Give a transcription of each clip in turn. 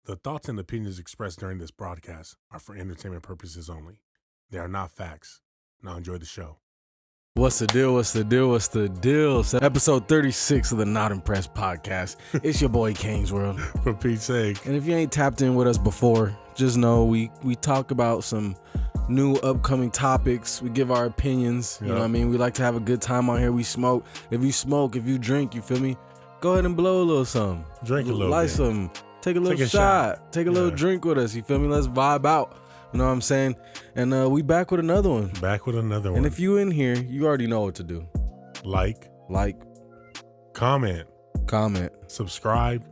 The thoughts and opinions expressed during this broadcast are for entertainment purposes only. They are not facts. Now enjoy the show. What's the deal? What's the deal? What's the deal? So episode 36 of the Not Impressed podcast. It's your boy Kanesworld. For Pete's sake. And if you ain't tapped in with us before, just know we talk about some new upcoming topics. We give our opinions. You know what I mean? We like to have a good time on here. We smoke. If you drink, you feel me? Go ahead and blow a little something. Drink a little Light bit. some. Take a little shot. Take a little drink with us. You feel me? Let's vibe out. You know what I'm saying? And we back with another one. And if you in here, you already know what to do. Like. Comment. Subscribe.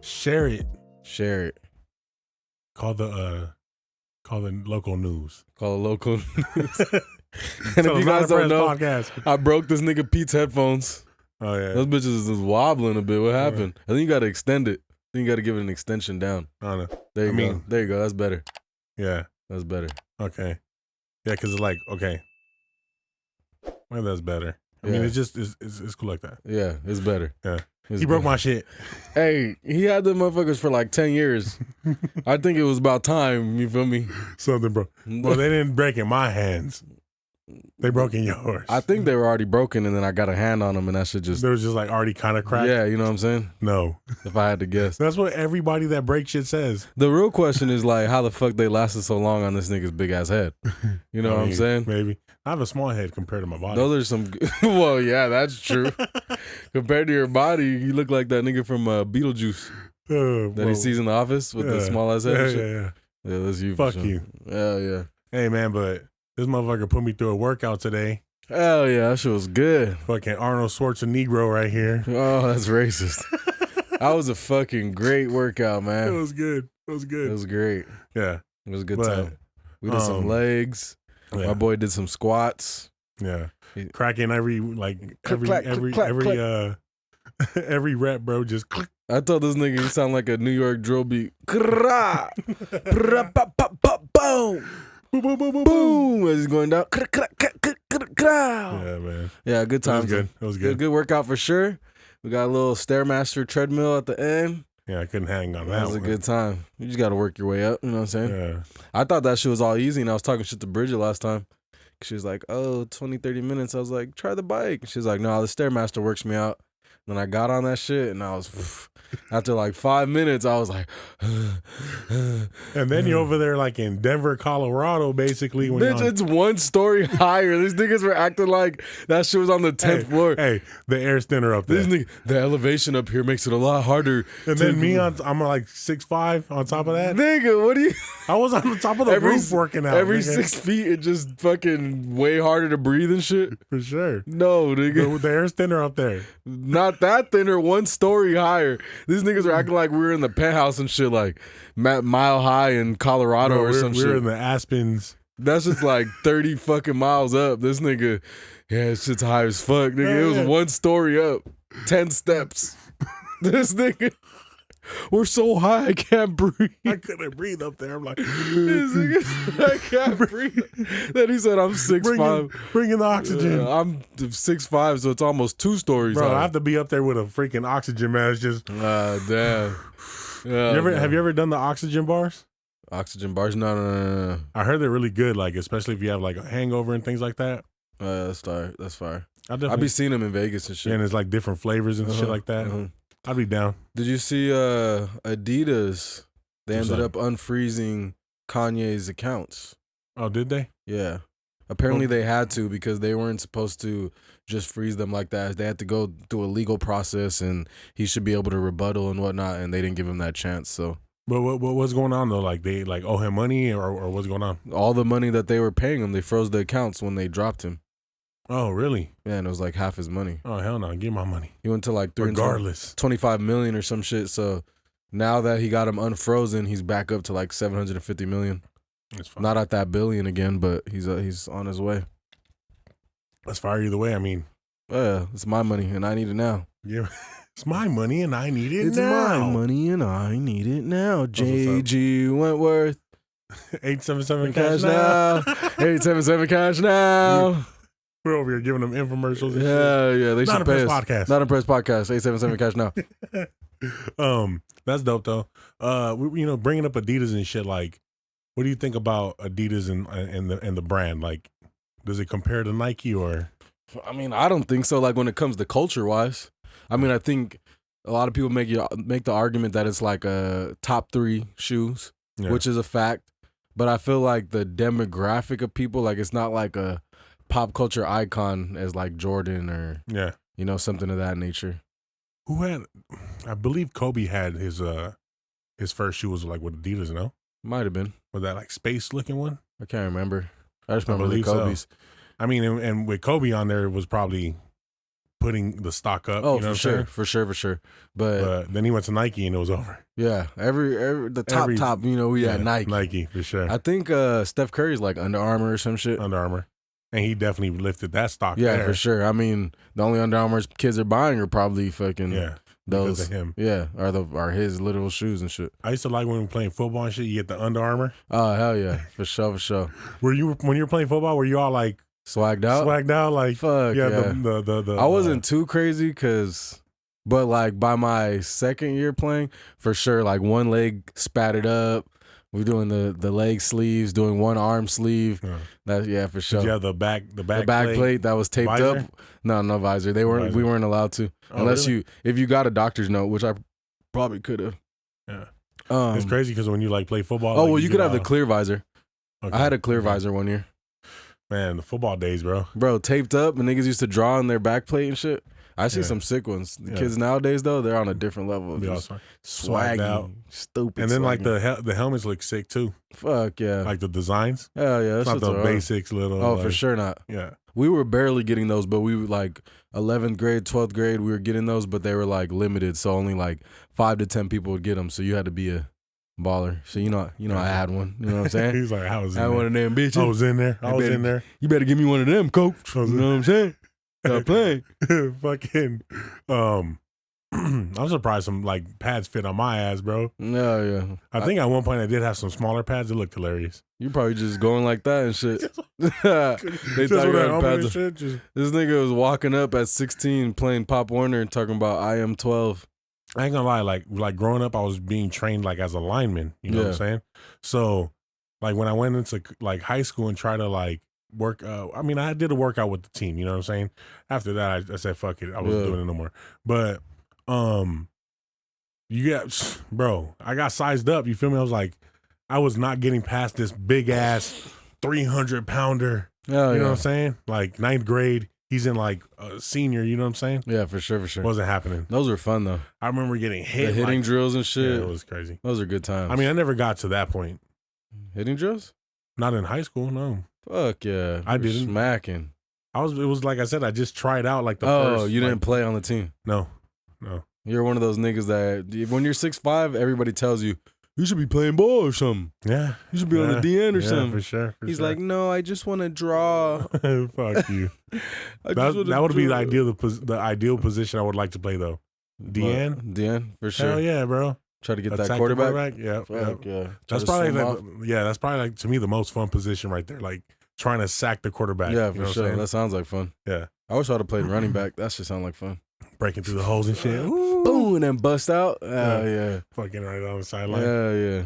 Share it. Call the local news. And if you guys don't know, I broke this nigga Pete's headphones. Oh yeah. Those bitches is wobbling a bit. What happened? I think you got to extend it. Then you got to give it an extension down. I don't know. There you go. That's better. Yeah. That's better. Okay. Yeah, because it's like, okay. Well, that's better. I mean, it's just, it's cool like that. Yeah, it's better. Yeah. He broke my shit. Hey, he had them motherfuckers for like 10 years. I think it was about time, you feel me? Something broke. Well, they didn't break in my hands. They broke in yours. I think they were already broken, and then I got a hand on them, and that shit just... They was just like already kind of cracked? Yeah, you know what I'm saying? No. If I had to guess. That's what everybody that breaks shit says. The real question is like, how the fuck they lasted so long on this nigga's big ass head? You know what I'm saying? Maybe. I have a small head compared to my body. Those are some... Well, yeah, that's true. Compared to your body, you look like that nigga from Beetlejuice that he sees in the office with the small ass head and shit. Yeah, that's you. Fuck you. Yeah. Hey, man, but... This motherfucker put me through a workout today. Hell yeah, that shit was good. Fucking Arnold Schwarzenegger right here. Oh, that's racist. That was a fucking great workout, man. It was good. It was great. Yeah. It was a good time. We did some legs. Yeah. My boy did some squats. Yeah. Cracking every rep, bro. Just click. I told this nigga he sound like a New York drill beat. Boom. Boom! As he's going down. Yeah, man. Yeah, good time. It was good. Good workout for sure. We got a little Stairmaster treadmill at the end. Yeah, I couldn't hang on that. That was a good time. You just got to work your way up. You know what I'm saying? Yeah. I thought that shit was all easy, and I was talking shit to Bridget last time. She was like, 20, 30 minutes. I was like, try the bike. She was like, no, the Stairmaster works me out. Then I got on that shit, and I was, after like 5 minutes, I was like, and then you're over there like in Denver, Colorado, basically. Bitch, it's one story higher. These niggas were acting like that shit was on the 10th floor. Hey, the air thinner up there. The elevation up here makes it a lot harder. And then me, I'm like 6'5" on top of that. Nigga, what do you... I was on the top of the roof working out. Every 6 feet, it just fucking way harder to breathe and shit. For sure. No, nigga. The air's thinner up there. Not that thinner, one story higher. These niggas are acting like we were in the penthouse and shit, like Mile High in Colorado or some shit. We're in the Aspens. That's just like 30 fucking miles up. This nigga, it's shit's high as fuck, nigga. It was one story up, 10 steps. This nigga, we're so high I can't breathe. I couldn't breathe up there. I'm like, I can't breathe. Then he said, I'm 6'5". Bring in the oxygen. I'm 6'5", so it's almost 2 stories. Bro, high. I have to be up there with a freaking oxygen mask. Just damn. Have you ever done the oxygen bars? Oxygen bars? No. I heard they're really good, like especially if you have like a hangover and things like that. That's fire. I be seeing them in Vegas and shit. And it's like different flavors and shit like that. I'd be down. Did you see Adidas? They ended up unfreezing Kanye's accounts. Oh, did they? Yeah. Apparently they had to because they weren't supposed to just freeze them like that. They had to go through a legal process and he should be able to rebuttal and whatnot, and they didn't give him that chance. So. But what's going on though? Like they owe him money or what's going on? All the money that they were paying him, they froze the accounts when they dropped him. Oh, really? Yeah, and it was like half his money. Oh, hell no. Give my money. He went to like regardless 25 million or some shit. So now that he got him unfrozen, he's back up to like 750 million. That's fine. Not at that billion again, but he's on his way. That's fire either way. I mean, yeah, it's my money and I need it now. Yeah, it's my money and I need it it's now. It's my money and I need it now. JG Wentworth. 877 cash now. 877 cash now. We're over here giving them infomercials and shit. Yeah, they Not should pay us. podcast. Not Impressed podcast. 877 cash now. That's dope though. Bringing up Adidas and shit. Like, what do you think about Adidas and the brand? Like, does it compare to Nike or? I mean, I don't think so. Like when it comes to culture wise, I mean, I think a lot of people make the argument that it's like a top 3 shoes, which is a fact. But I feel like the demographic of people, like it's not like a pop culture icon as like Jordan or something of that nature. Who had? I believe Kobe had his first shoe was like with Adidas. No, might have been. Was that like space looking one? I can't remember. I just remember the Kobe's. So. I mean, and with Kobe on there, it was probably putting the stock up. Oh, you know for sure. But then he went to Nike and it was over. Yeah, the top. We had Nike. Nike for sure. I think Steph Curry's like Under Armour or some shit. Under Armour. And he definitely lifted that stock. Yeah, there. for sure. I mean, the only Under Armour kids are buying are probably fucking those. Because of him. Yeah, are his literal shoes and shit. I used to like when we were playing football and shit. You get the Under Armour. Oh hell yeah, for sure. When you were playing football, were you all like swagged out? Like fuck yeah. The I wasn't too crazy but like by my second year playing, for sure, like one leg spatted up. We're doing the leg sleeves, doing one arm sleeve. For sure. Did you have the back plate that was taped visor? up? No visor. We weren't allowed to unless really? if you got a doctor's note, which I probably could have. Yeah, it's crazy because when you like play football. Oh well, you could have the clear visor. Okay. I had a clear visor one year. Man, the football days, bro. Bro, taped up and niggas used to draw on their back plate and shit. I see some sick ones. The kids nowadays though, they're on a different level. Swaggy, out. stupid. And then swaggy. like the helmets look sick too. Fuck yeah. Like the designs. Hell yeah, it's not the basics little. Oh, for sure not. Yeah. We were barely getting those, but we were like 11th grade, 12th grade, we were getting those, but they were like limited, so only like 5 to 10 people would get them. So you had to be a baller. So I had one. You know what I'm saying? He's like, I had one of them bitches. I was in there. You better give me one of them, coach. You know what I'm saying? Stop playing. Fucking I'm surprised some like pads fit on my ass, bro. No, yeah. I think at one point I did have some smaller pads that looked hilarious. You probably just going like that and shit. They thought you had pads. This nigga was walking up at 16 playing Pop Warner and talking about I am 12. I ain't gonna lie, like growing up I was being trained like as a lineman, you know what I'm saying? So like when I went into like high school and tried to like work I did a workout with the team, you know what I'm saying? After that I said fuck it, I wasn't doing it no more. But I got sized up, you feel me? I was like, I was not getting past this big ass 300 pounder. You know what I'm saying? Like 9th grade, he's in like a senior, you know what I'm saying? Yeah, for sure. Wasn't happening. Those were fun though. I remember getting hit. The hitting drills and shit. Yeah, it was crazy. Those are good times. I mean, I never got to that point. Hitting drills? Not in high school, no. Fuck yeah. I didn't. Smacking. It was like I said, I just tried out like the first. Oh, you didn't play on the team? No. You're one of those niggas that when you're 6'5", everybody tells you should be playing ball or something. Yeah. You should be on the DN or something. For sure. He's like, no, I just want to draw. Fuck you. That would be the ideal position I would like to play though. DN, for sure. Hell yeah, bro. Try to get that quarterback. Yeah. Fuck yeah. That's probably that's probably like to me the most fun position right there. Like trying to sack the quarterback. Yeah, for sure. That sounds like fun. Yeah. I wish I would have played running back. That should sound like fun. Breaking through the holes and shit. Boom, and then bust out. Yeah. Fucking right on the sideline. Yeah.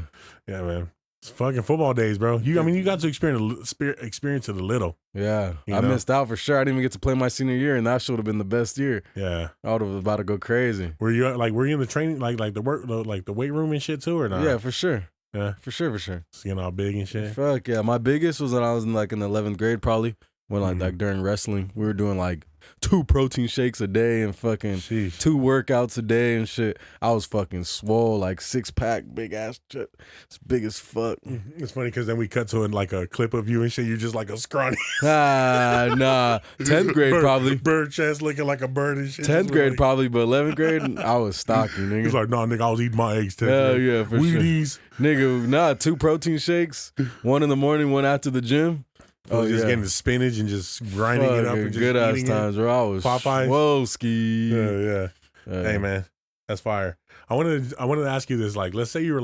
Yeah, man. It's fucking football days, bro. You got to experience it a little. Yeah. I missed out for sure. I didn't even get to play my senior year, and that should have been the best year. Yeah. I would have about to go crazy. Were you in the training, like the weight room and shit too, or not? Yeah, for sure. Yeah. For sure. Seeing all big and shit. Fuck yeah. My biggest was when I was in the 11th grade probably. When like during wrestling, we were doing like 2 protein shakes a day and fucking 2 workouts a day and shit. I was fucking swole, like 6-pack, big ass shit. It's big as fuck. It's funny because then we cut to like a clip of you and shit. You're just like a scrawny. Nah. 10th grade probably. Bird chest looking like a bird and shit. 10th grade probably, but 11th grade, I was stocky, nigga. He's like, nah, nigga, I was eating my eggs. Hell yeah, for Wheaties. Sure. Nigga, 2 protein shakes, 1 in the morning, 1 after the gym. Just getting the spinach and just grinding it up and just good ass times, bro. I was Popeyes. Whoa, ski. Yeah. Hey man, that's fire. I wanted to ask you this. Like, let's say you were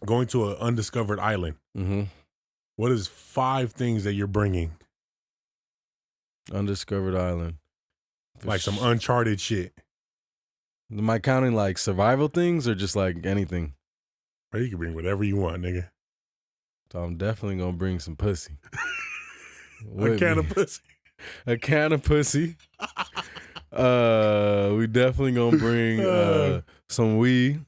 going to an undiscovered island. Mm-hmm. What is 5 things that you're bringing? Undiscovered island. Like some uncharted shit. Am I counting like survival things or just like anything? Or you can bring whatever you want, nigga. So I'm definitely gonna bring some pussy. A can of pussy. A can of pussy. We definitely gonna bring some weed.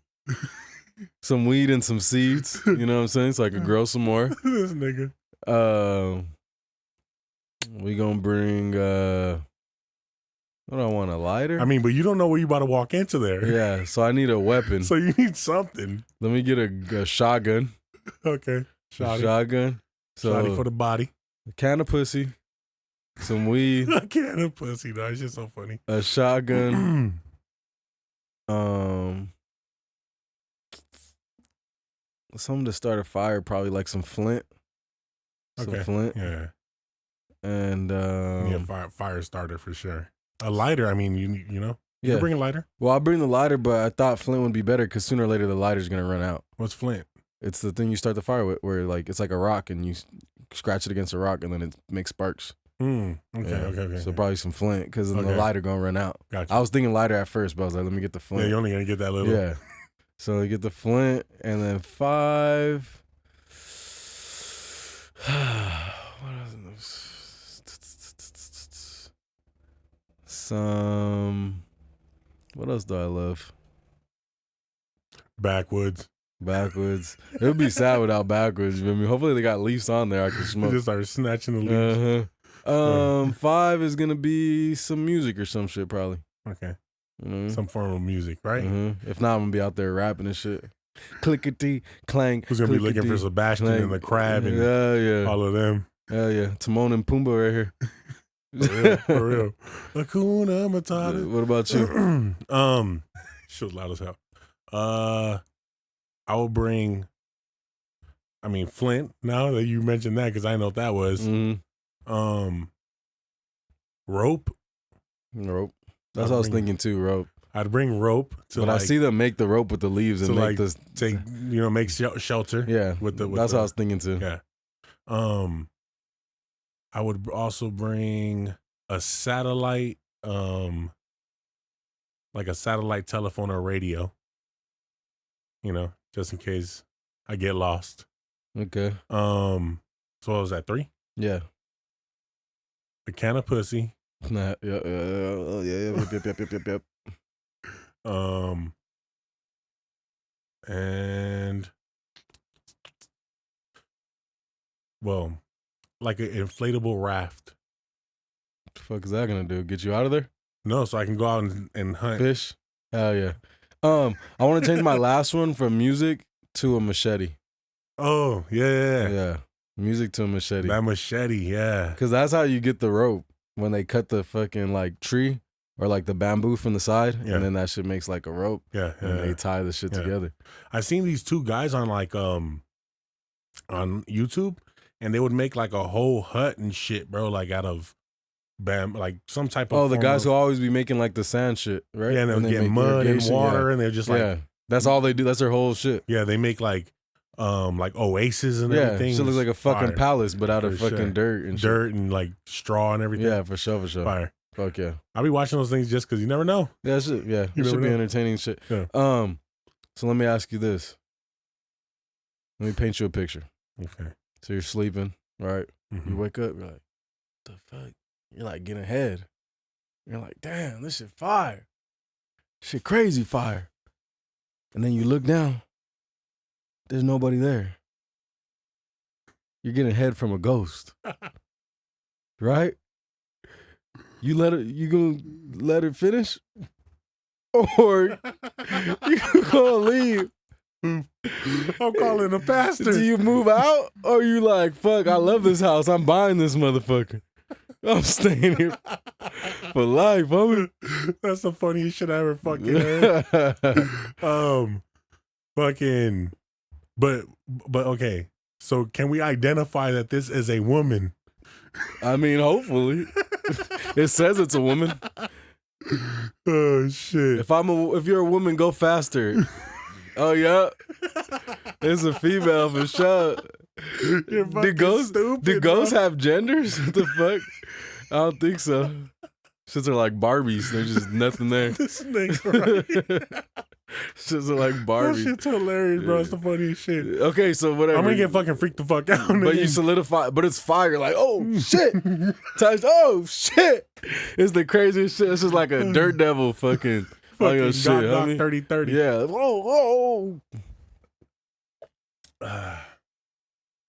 Some weed and some seeds. You know what I'm saying? So I can grow some more. This nigga. We gonna bring what do I want, a lighter? I mean, but you don't know where you about to walk into there. Yeah, so I need a weapon. So you need something. Let me get a shotgun. Okay. Shotgun. So Shotty for the body. A can of pussy. Some weed. A can of pussy, though. It's just so funny. A shotgun. Something to start a fire, probably like some flint. Some flint. Yeah. And fire starter for sure. A lighter, I mean, you know? You yeah. bring a lighter? Well, I'll bring the lighter, but I thought flint would be better because sooner or later the lighter's gonna run out. What's flint? It's the thing you start the fire with, where like it's like a rock and you scratch it against a rock and then it makes sparks. Okay. So probably some flint because then the lighter gonna run out. Gotcha. I was thinking lighter at first, but I was like, let me get the flint. Yeah, you're only gonna get that little. Yeah. So we get the flint and then 5. What else? What else do I love? Backwoods. It would be sad without backwoods. You know what I mean? Hopefully they got leaves on there I can smoke. You just start snatching the leaves. 5 is gonna be some music or some shit probably. Okay. Mm-hmm. Some form of music, right? Mm-hmm. If not, I'm gonna be out there rapping and shit. Clickety clang. Who's gonna be looking for Sebastian and the Crab and all of them? Hell yeah, Timon and Pumbaa right here. For real. Hakuna Matata. What about you? She was loud as hell. I will bring. I mean, flint. Now that you mentioned that, because I know what that was. Mm-hmm. Rope. That's what I was thinking too. Rope. I'd bring rope but I see them make the rope with the leaves and make this make shelter. Yeah, with that's what I was thinking too. Yeah. I would also bring a satellite, like a satellite telephone or radio. You know, just in case I get lost. Okay. So what was that, 3? Yeah. A can of pussy. Yep. And well, like an inflatable raft. What the fuck is that gonna do? Get you out of there? No, so I can go out and hunt fish. Hell yeah. I want to change my last one from music to a machete. Oh yeah. Music to a machete. That machete, yeah. Because that's how you get the rope when they cut the fucking like tree or like the bamboo from the side, and then that shit makes like a rope. Yeah, and they tie the shit together. I've seen these 2 guys on like on YouTube, and they would make like a whole hut and shit, bro, like out of like some type of. Oh, the guys who always be making like the sand shit, right? Yeah, and they'll get mud and water, and they're just like, that's all they do. That's their whole shit. Yeah, they make like oases and everything. Shit looks like a fucking palace, but out of fucking dirt and shit. And like straw and everything. Yeah, for sure. Fire. Fuck yeah. I'll be watching those things just because you never know. Yeah, it should be entertaining shit. Yeah. So let me ask you this. Let me paint you a picture. Okay. So you're sleeping, right? Mm-hmm. You wake up, you're like, what the fuck? You're like getting ahead. You're like, damn, this shit fire. Shit crazy fire. And then you look down. There's nobody there. You're getting head from a ghost. Right? You gonna let it finish? Or you gonna leave? I'm calling a pastor. Do you move out? Or you like, fuck, I love this house. I'm buying this motherfucker. I'm staying here for life, homie. That's the funniest shit I ever fucking heard. But okay. So can we identify that this is a woman? I mean, hopefully. It says it's a woman. Oh shit. If you're a woman, go faster. Oh yeah. It's a female for sure. You're fucking stupid. Do ghosts have genders? What the fuck? I don't think so. Shits are like Barbies. There's just nothing there. This nigga, right? Shits are like Barbies. That shit's hilarious, bro. It's the funniest shit. Okay, so whatever. I'm gonna get fucking freaked the fuck out. But you solidify, but it's fire. Like, oh shit, oh shit. It's the craziest shit. It's just like a dirt devil fucking fucking shit. Doc 30-30. Yeah. Whoa.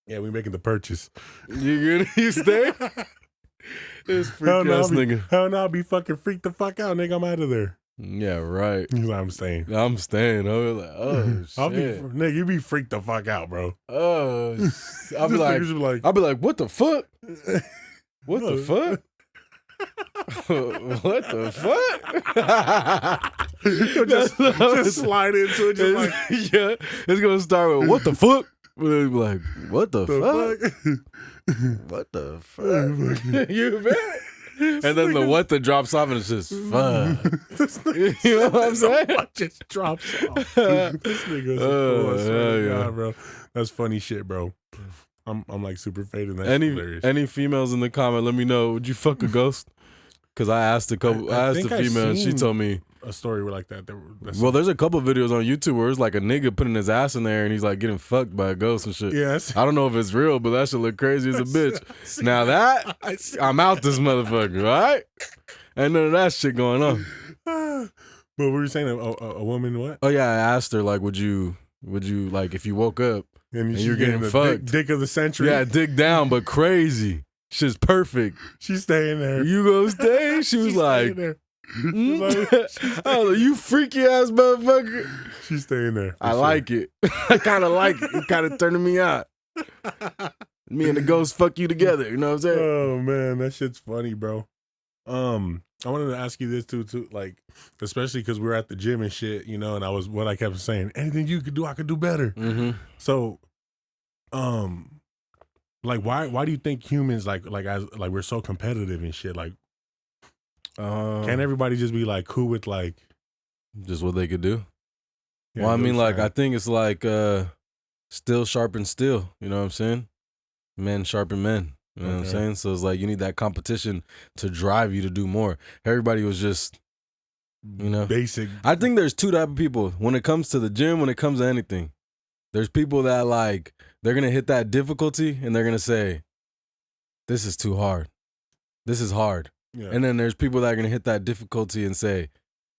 Yeah, we making the purchase. You stay? This freak ass nigga. Hell no, I'll be fucking freaked the fuck out, nigga. I'm out of there. Yeah, right. He's like, I'm staying. I'm staying. I'll be like, oh shit. Nigga, you be freaked the fuck out, bro. Oh, I'll be like, what the fuck? What the fuck? What the fuck? just slide into it, just like yeah. It's gonna start with what the fuck? We'll be like, what the fuck? What the fuck? You bet. And then the what the drops off and it's just fuck. You know what I'm saying? What just drops off. This nigga's a fool. God, bro. That's funny shit, bro. I'm like super fading that. Any females in the comment, let me know. Would you fuck a ghost? Because I asked a couple. I asked a female, and she told me a story like that. Well, there's a couple videos on YouTube where it's like a nigga putting his ass in there and he's like getting fucked by a ghost and shit. Yes. I don't know if it's real, but that shit look crazy as a bitch. Now that I'm out this motherfucker, all right? Ain't none of that shit going on. But were you saying a woman what? Oh yeah, I asked her like, would you like if you woke up and you're getting fucked, dick of the century? Yeah, dick down, but crazy. Shit's perfect. She's staying there. You gonna stay? She was like, oh, you freaky ass motherfucker. She's staying there. I like it. I kind of like it. It kind of turning me out. Me and the ghost fuck you together. You know what I'm saying? Oh man, that shit's funny, bro. I wanted to ask you this too, like, especially because we were at the gym and shit, you know, and what I kept saying, anything you could do, I could do better. Mm-hmm. So, like, why do you think humans like we're so competitive and shit? Like, can't everybody just be like cool with like just what they could do? Yeah, well, I mean, like, I think it's like steel sharpen steel. You know what I'm saying? Men sharpen men. You know what I'm saying? So it's like you need that competition to drive you to do more. Everybody was just, you know, basic. I think there's two type of people when it comes to the gym. When it comes to anything, there's people that like they're gonna hit that difficulty and they're gonna say, "This is too hard. This is hard." Yeah. And then there's people that are gonna hit that difficulty and say,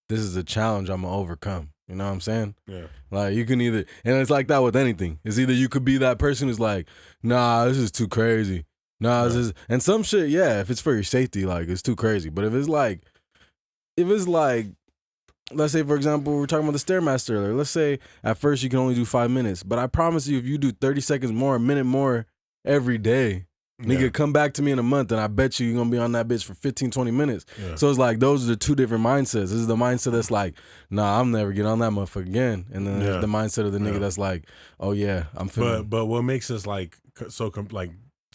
"This is a challenge I'm gonna overcome." You know what I'm saying? Yeah. Like you can either, and it's like that with anything. It's either you could be that person who's like, "Nah, this is too crazy." Nah, this is, and some shit, yeah, if it's for your safety, like it's too crazy. But if it's like, let's say for example, we were talking about the Stairmaster earlier. Let's say at first you can only do 5 minutes, but I promise you, if you do 30 seconds more, a minute more every day, nigga, come back to me in a month and I bet you're gonna be on that bitch for 15, 20 minutes. Yeah. So it's like those are the two different mindsets. This is the mindset that's like, nah, I'm never getting on that motherfucker again. And then the mindset of the nigga that's like, oh yeah, I'm feeling. But what makes us like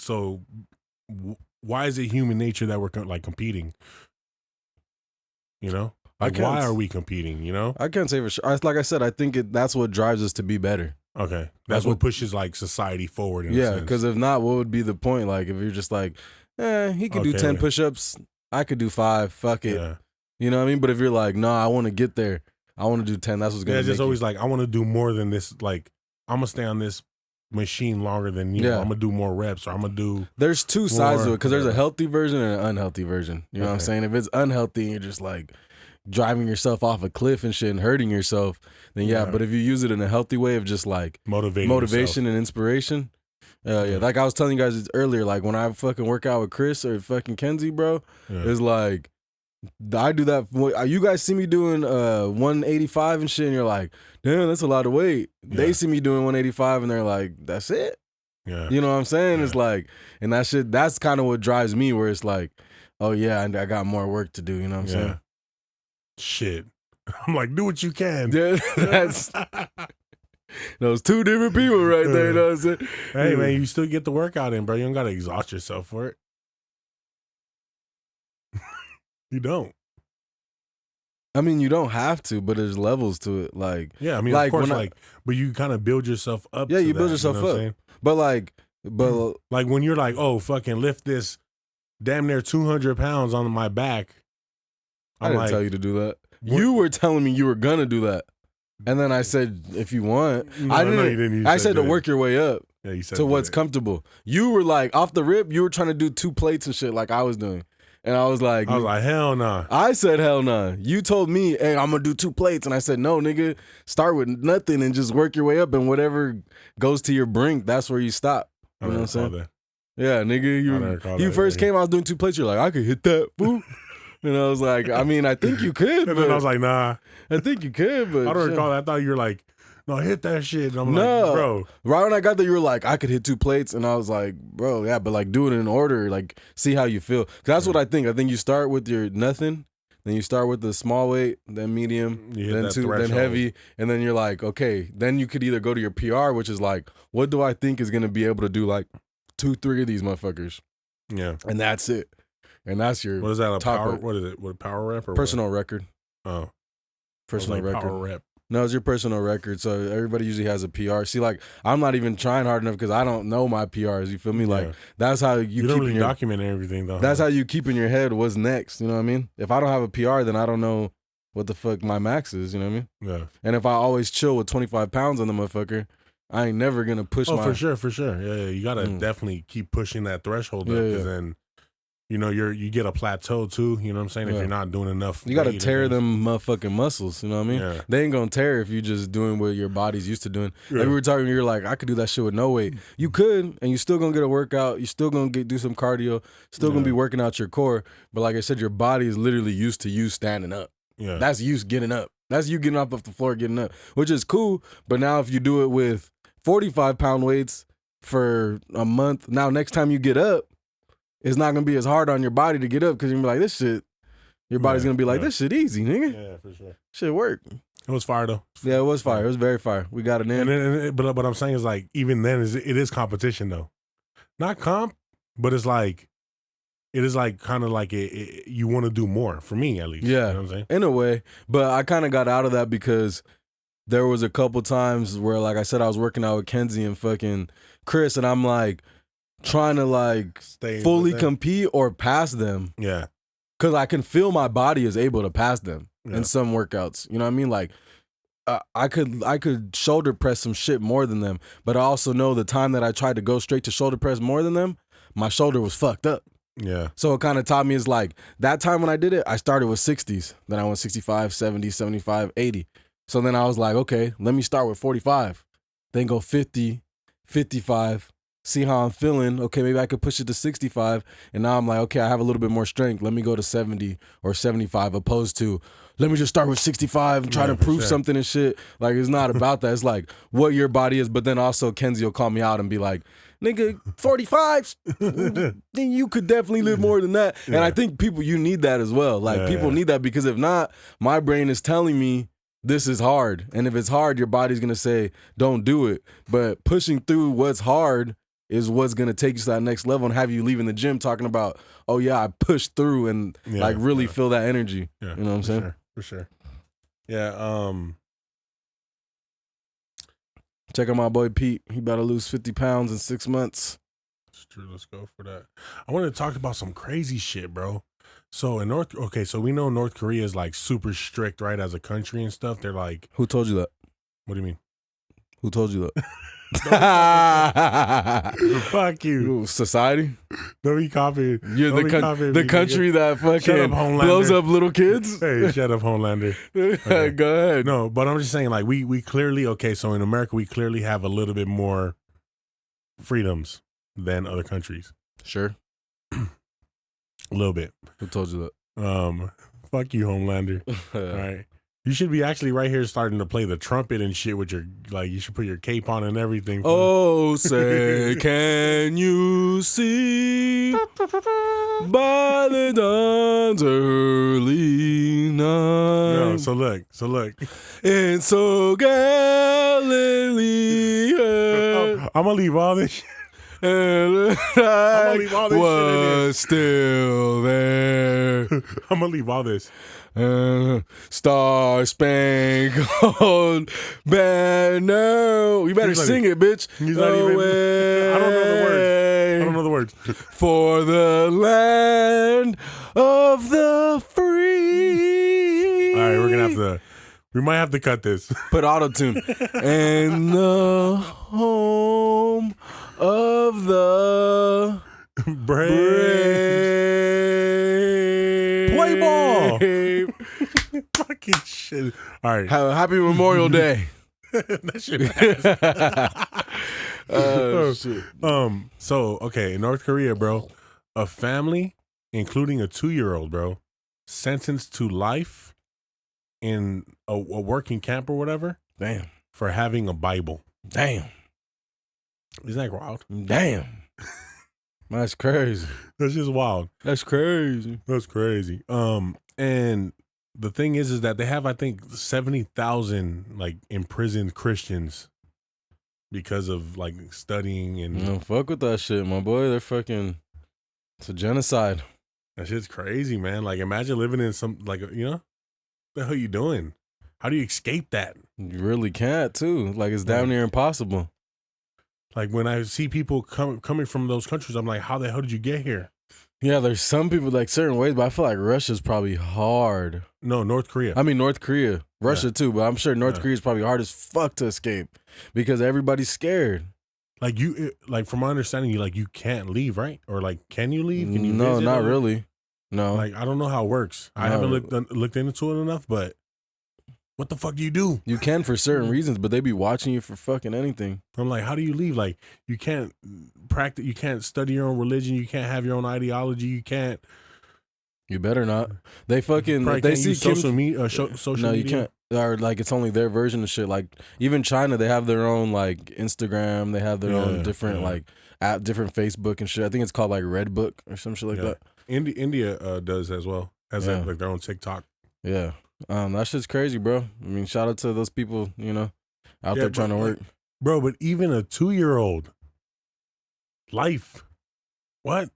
so why is it human nature that we're like competing? You know? Like why are we competing, you know? I can't say for sure. Like I said, I think that's what drives us to be better. Okay. That's what pushes like society forward. Yeah, because if not, what would be the point? Like if you're just like, he could do 10 push-ups, I could do 5, fuck it. Yeah. You know what I mean? But if you're like, nah, I want to get there, I want to do 10, that's what's going to just always like, I want to do more than this. Like, I'm going to stay on this machine longer than you. I'm going to do more reps or I'm going to do. There's two sides to it because there's a healthy version and an unhealthy version. You know what I'm saying? If it's unhealthy and you're just like driving yourself off a cliff and shit and hurting yourself, then but if you use it in a healthy way of just like motivation and inspiration, like I was telling you guys earlier, like when I fucking work out with Chris or fucking Kenzie, bro, it's like I do that. You guys see me doing 185 and shit, and you're like, damn, that's a lot of weight. They see me doing 185 and they're like, that's it. Yeah, you know what I'm saying? It's like, and that shit, that's kind of what drives me, where it's like, oh yeah, I got more work to do. You know what I'm saying? Shit. I'm like, do what you can. That's those two different people right there. You know what I'm saying? Hey, man, you still get the workout in, bro. You don't got to exhaust yourself for it. You don't. I mean, you don't have to, but there's levels to it. Like, yeah, I mean, like, of course, but you kind of build yourself up. Yeah, you build yourself up. But like, But like when you're like, oh, fucking lift this damn near 200 pounds on my back. I didn't tell you to do that. You were telling me you were gonna do that, and then I said, if you want, I didn't. No, you didn't. I said to work your way up. Yeah, you said to what's comfortable. You were like off the rip. You were trying to do 2 plates and shit like I was doing, and I was like, hell nah. I said hell nah. You told me, hey, I'm gonna do 2 plates, and I said no, nigga. Start with nothing and just work your way up, and whatever goes to your brink, that's where you stop. You know what I'm saying? That. Yeah, nigga. You first came, I was doing 2 plates. You're like, I could hit that, boo. And I was like, I mean, I think you could. And then I was like, nah. I think you could, but I don't recall that. I thought you were like, no, hit that shit. And I'm like, bro. Right when I got there, you were like, I could hit 2 plates. And I was like, bro, yeah, but like do it in order. Like, see how you feel. 'Cause that's what I think. I think you start with your nothing. Then you start with the small weight, then medium, then 2, then heavy. And then you're like, okay, then you could either go to your PR, which is like, what do I think is going to be able to do like 2, 3 of these motherfuckers? Yeah. And that's it. And that's your what is that? What is it? What power rep or personal what? record? Oh, personal record. Power rep. No, it's your personal record. So everybody usually has a PR. See, like I'm not even trying hard enough because I don't know my PRs. You feel me? Like that's how you don't keep really document everything though. That's how you keep in your head what's next. You know what I mean? If I don't have a PR, then I don't know what the fuck my max is. You know what I mean? Yeah. And if I always chill with 25 pounds on the motherfucker, I ain't never gonna push. For sure. Yeah. You gotta definitely keep pushing that threshold up because then. You know, you get a plateau too. You know what I'm saying? If you're not doing enough, you got to tear them motherfucking muscles. You know what I mean? Yeah. They ain't gonna tear if you just doing what your body's used to doing. Yeah. Like we were talking, you're like, I could do that shit with no weight. You could, and you still gonna get a workout. You still gonna do some cardio. Still gonna be working out your core. But like I said, your body is literally used to you standing up. Yeah, that's you getting up. That's you getting off the floor, getting up, which is cool. But now if you do it with 45-pound weights for a month, now next time you get up, it's not gonna be as hard on your body to get up because you're gonna be like, this shit. Your body's gonna be like, this shit easy, nigga. Yeah, for sure. Shit work. It was fire though. Yeah, it was fire. It was very fire. We got it in. But what I'm saying is like, even then, it is competition though. Not comp, but it's like, it is like kind of like you want to do more for me at least. Yeah, you know what I'm saying? In a way. But I kind of got out of that because there was a couple times where, like I said, I was working out with Kenzie and fucking Chris, and I'm like, trying to like fully compete or pass them. Yeah. Cause I can feel my body is able to pass them in some workouts. You know what I mean? Like I could shoulder press some shit more than them, but I also know the time that I tried to go straight to shoulder press more than them, my shoulder was fucked up. Yeah. So it kind of taught me is like that time when I did it, I started with 60s. Then I went 65, 70, 75, 80. So then I was like, okay, let me start with 45. Then go 50, 55. See how I'm feeling. Okay, maybe I could push it to 65. And now I'm like, okay, I have a little bit more strength. Let me go to 70 or 75 opposed to let me just start with 65 and try to prove something and shit. Like, it's not about that. It's like what your body is. But then also Kenzie will call me out and be like, nigga, 45, then you could definitely live more than that. Yeah. And I think you need that as well. Like, people need that because if not, my brain is telling me this is hard. And if it's hard, your body's going to say, don't do it. But pushing through what's hard is what's going to take you to that next level and have you leaving the gym talking about, oh, yeah, I pushed through and like really feel that energy. Yeah, you know what I'm saying? For sure. Yeah. Check out my boy Pete. He about to lose 50 pounds in 6 months. That's true. Let's go for that. I wanted to talk about some crazy shit, bro. So so we know North Korea is like super strict, right? As a country and stuff. They're like. Who told you that? What do you mean? Who told you that? Fuck you. Society? Don't be copied. You're the country that fucking blows up little kids? Hey, shut up, Homelander. Okay. Go ahead. No, but I'm just saying, like, we clearly, so in America, we clearly have a little bit more freedoms than other countries. Sure. A little bit. Who told you that? Fuck you, Homelander. All right. You should be actually right here starting to play the trumpet and shit with your, like, you should put your cape on and everything. Oh, say, can you see by the dawn's early night? No, so look. And so Galilee. I'm going to leave all this shit. and gonna leave all this shit in was still there. I'm gonna leave all this. Star Spangled Banner. You better sing it, bitch. He's not even. I don't know the words. I don't know the words. For the land of the free. All right, we're gonna have to. We might have to cut this. Put auto-tune. And the home of the brave. Play ball. Fucking shit. All right. Have a happy Memorial Day. That shit. Shit. So okay, in North Korea, bro, a family, including a 2-year-old, bro, sentenced to life in a working camp or whatever. Damn. For having a Bible. Damn. Isn't that wild? Damn. That's crazy. That's just wild. That's crazy. That's crazy. And the thing is that they have, I think, 70,000 like imprisoned Christians because of like studying and. No, fuck with that shit, my boy. They're fucking. It's a genocide. That shit's crazy, man. Like, imagine living in some like what the hell you doing? How do you escape that? You really can't, too. Like, it's damn near impossible. Like, when I see people coming from those countries, I'm like, how the hell did you get here? Yeah, there's some people like certain ways, but I feel like Russia's probably hard. No, North Korea. I mean, North Korea. Russia, too, but I'm sure North Korea is probably hard as fuck to escape because everybody's scared. Like, from my understanding, you can't leave, right? Or, like, can you leave? Can you No, visit not really. No. Like, I don't know how it works. I haven't looked into it enough, but what the fuck do you do? You can for certain reasons, but they be watching you for fucking anything. I'm like, how do you leave? Like, you can't practice, you can't study your own religion, you can't have your own ideology, you can't. You better not. They fucking they see social media. Social no, you media. can't. Or like it's only their version of shit. Like even China, they have their own like Instagram. They have their own different like app, different Facebook and shit. I think it's called like Red Book or some shit like that. India does as well. Has like their own TikTok. Yeah. That shit's crazy, bro. I mean, shout out to those people, out there trying to work. Bro, but even a 2-year-old, life, what?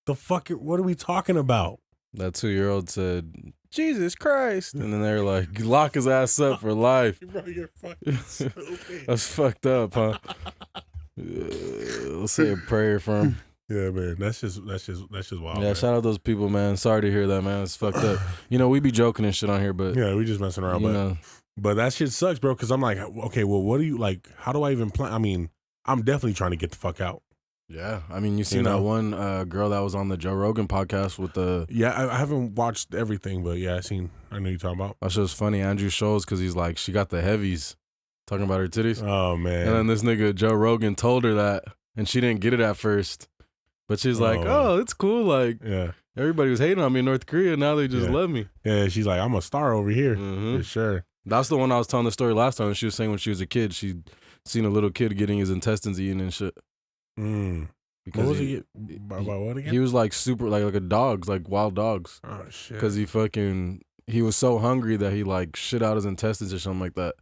The fuck, what are we talking about? That 2-year-old said, Jesus Christ. And then they're like, lock his ass up for life. Bro, you're fucking stupid. That's fucked up, huh? Let's say a prayer for him. Yeah, man, that's just wild. Yeah, man. Shout out those people, man. Sorry to hear that, man. It's fucked up. We be joking and shit on here, but yeah, we just messing around. But that shit sucks, bro. Because I'm like, okay, well, what do you like? How do I even plan? I mean, I'm definitely trying to get the fuck out. Yeah, I mean, you seen that one girl that was on the Joe Rogan podcast with the. Yeah, I haven't watched everything, but yeah, I know you're talking about. That shit was funny. Andrew Scholes, because he's like, she got the heavies, talking about her titties. Oh man! And then this nigga Joe Rogan told her that, and she didn't get it at first. But she's like, oh, it's cool. Like, everybody was hating on me in North Korea. Now they just love me. Yeah, she's like, I'm a star over here. For sure. That's the one I was telling the story last time. She was saying when she was a kid, she'd seen a little kid getting his intestines eaten and shit. Because what was he by what again? He was like super, like a dog's, like wild dogs. Oh, shit. Because he was so hungry that he like shit out his intestines or something like that.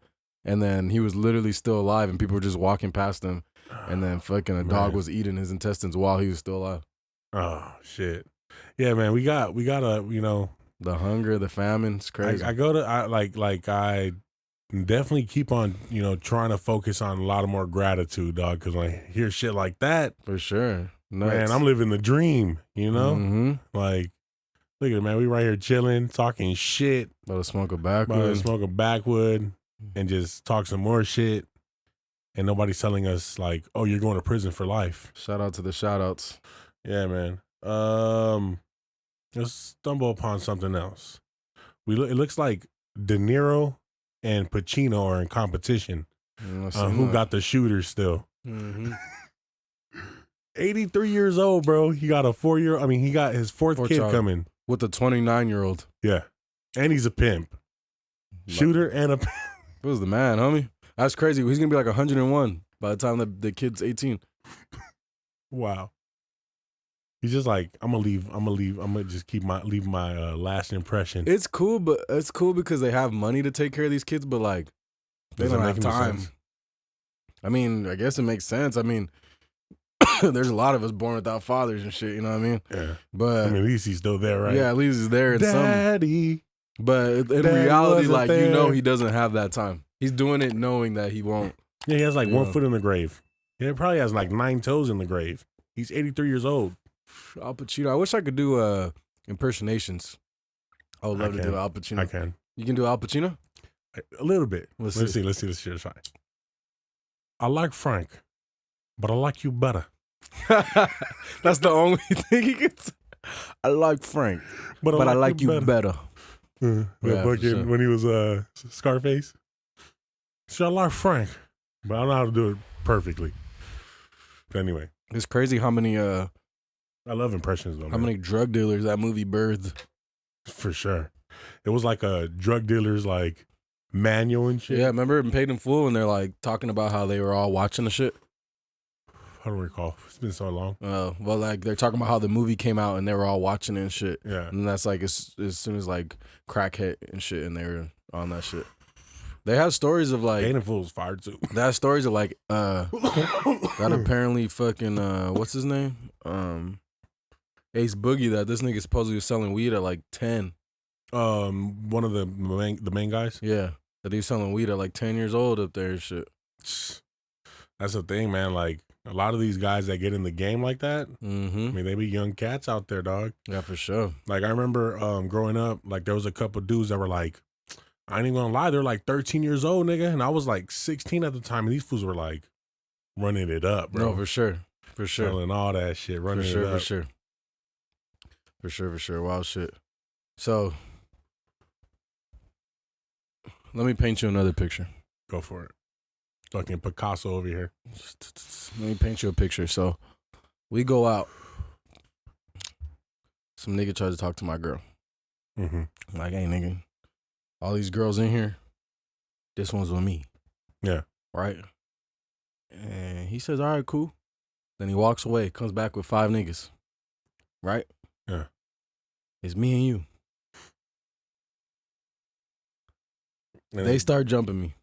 And then he was literally still alive and people were just walking past him. And then fucking a dog was eating his intestines while he was still alive. Oh shit! Yeah, man, we gotta the hunger, the famine. It's crazy. I definitely keep on trying to focus on a lot of more gratitude, dog. Because when I hear shit like that, for sure, man, I'm living the dream. Like, look at it, man. We right here chilling, talking shit. About to smoke a backwood, and just talk some more shit. And nobody's telling us like, oh, you're going to prison for life. Shout out to the shout outs. Yeah, man. Let's stumble upon something else. It looks like De Niro and Pacino are in competition. Who got the shooter still? 83 years old, bro. He got he got his fourth kid coming. With a 29-year-old. Yeah. And he's a pimp. Shooter and a pimp. It was the man, homie. That's crazy. He's going to be like 101 by the time the kid's 18. Wow. He's just like, I'm gonna just leave my last impression. It's cool, but it's cool because they have money to take care of these kids, but like they don't have time. I mean, I guess it makes sense. I mean, there's a lot of us born without fathers and shit. You know what I mean? Yeah. But I mean, at least he's still there, right? Yeah, at least he's there. In Daddy. But in reality, like there. He doesn't have that time. He's doing it knowing that he won't. Yeah, he has like 1 foot in the grave. Yeah, he probably has like 9 toes in the grave. He's 83 years old. Al Pacino. I wish I could do impersonations. I would love to do Al Pacino. I can. You can do Al Pacino? A little bit. Let's see. Let's try. I like Frank, but I like you better. That's the only thing he can say. I like Frank, but I like you better. Yeah, sure. When he was Scarface. So I like Frank, but I don't know how to do it perfectly. But anyway. It's crazy how many I love impressions though. How many drug dealers that movie birthed. For sure. It was like a drug dealer's like manual and shit. Yeah, remember in Paid in Full and they're like talking about how they were all watching the shit? I don't recall. It's been so long. Well, like they're talking about how the movie came out and they were all watching it and shit. Yeah. And that's like as soon as like crack hit and shit and they were on that shit. They have stories of like Paid in Full was fired too. They have stories of like that apparently fucking what's his name? Ace Boogie, that this nigga supposedly was selling weed at like 10. One of the main guys? Yeah. That he was selling weed at like 10 years old up there and shit. That's the thing, man. Like a lot of these guys that get in the game like that, I mean, they be young cats out there, dog. Yeah, for sure. Like I remember growing up, like there was a couple dudes that were like, I ain't even gonna lie, they're like 13 years old, nigga. And I was like 16 at the time, and these fools were like running it up, bro. No, for sure. For sure. Selling all that shit, running it up. For sure. Wild shit. So let me paint you another picture. Go for it. Fucking Picasso over here. Let me paint you a picture. So we go out. Some nigga tries to talk to my girl. Like, hey, nigga, all these girls in here, this one's with me. Yeah. Right? And he says, all right, cool. Then he walks away, comes back with 5 niggas. Right? Yeah. It's me and you. And they start jumping me.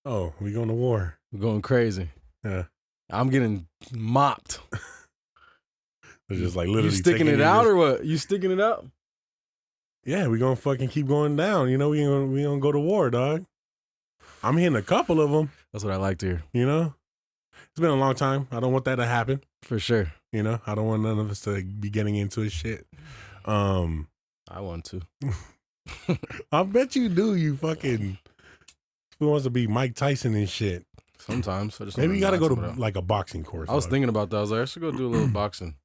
Oh, we going to war. We're going crazy. Yeah. I'm getting mopped. They're just like literally you sticking it out or what? You sticking it out? Yeah, we gonna fucking keep going down. You know, we gonna go to war, dog. I'm hitting a couple of them. That's what I like to hear. You know? It's been a long time. I don't want that to happen. For sure. You know? I don't want none of us to be getting into his shit. I want to. I bet you do, you fucking... Who wants to be Mike Tyson and shit? Sometimes. Maybe you gotta go to like a boxing course. I was thinking about that. I was like, I should go do a little boxing.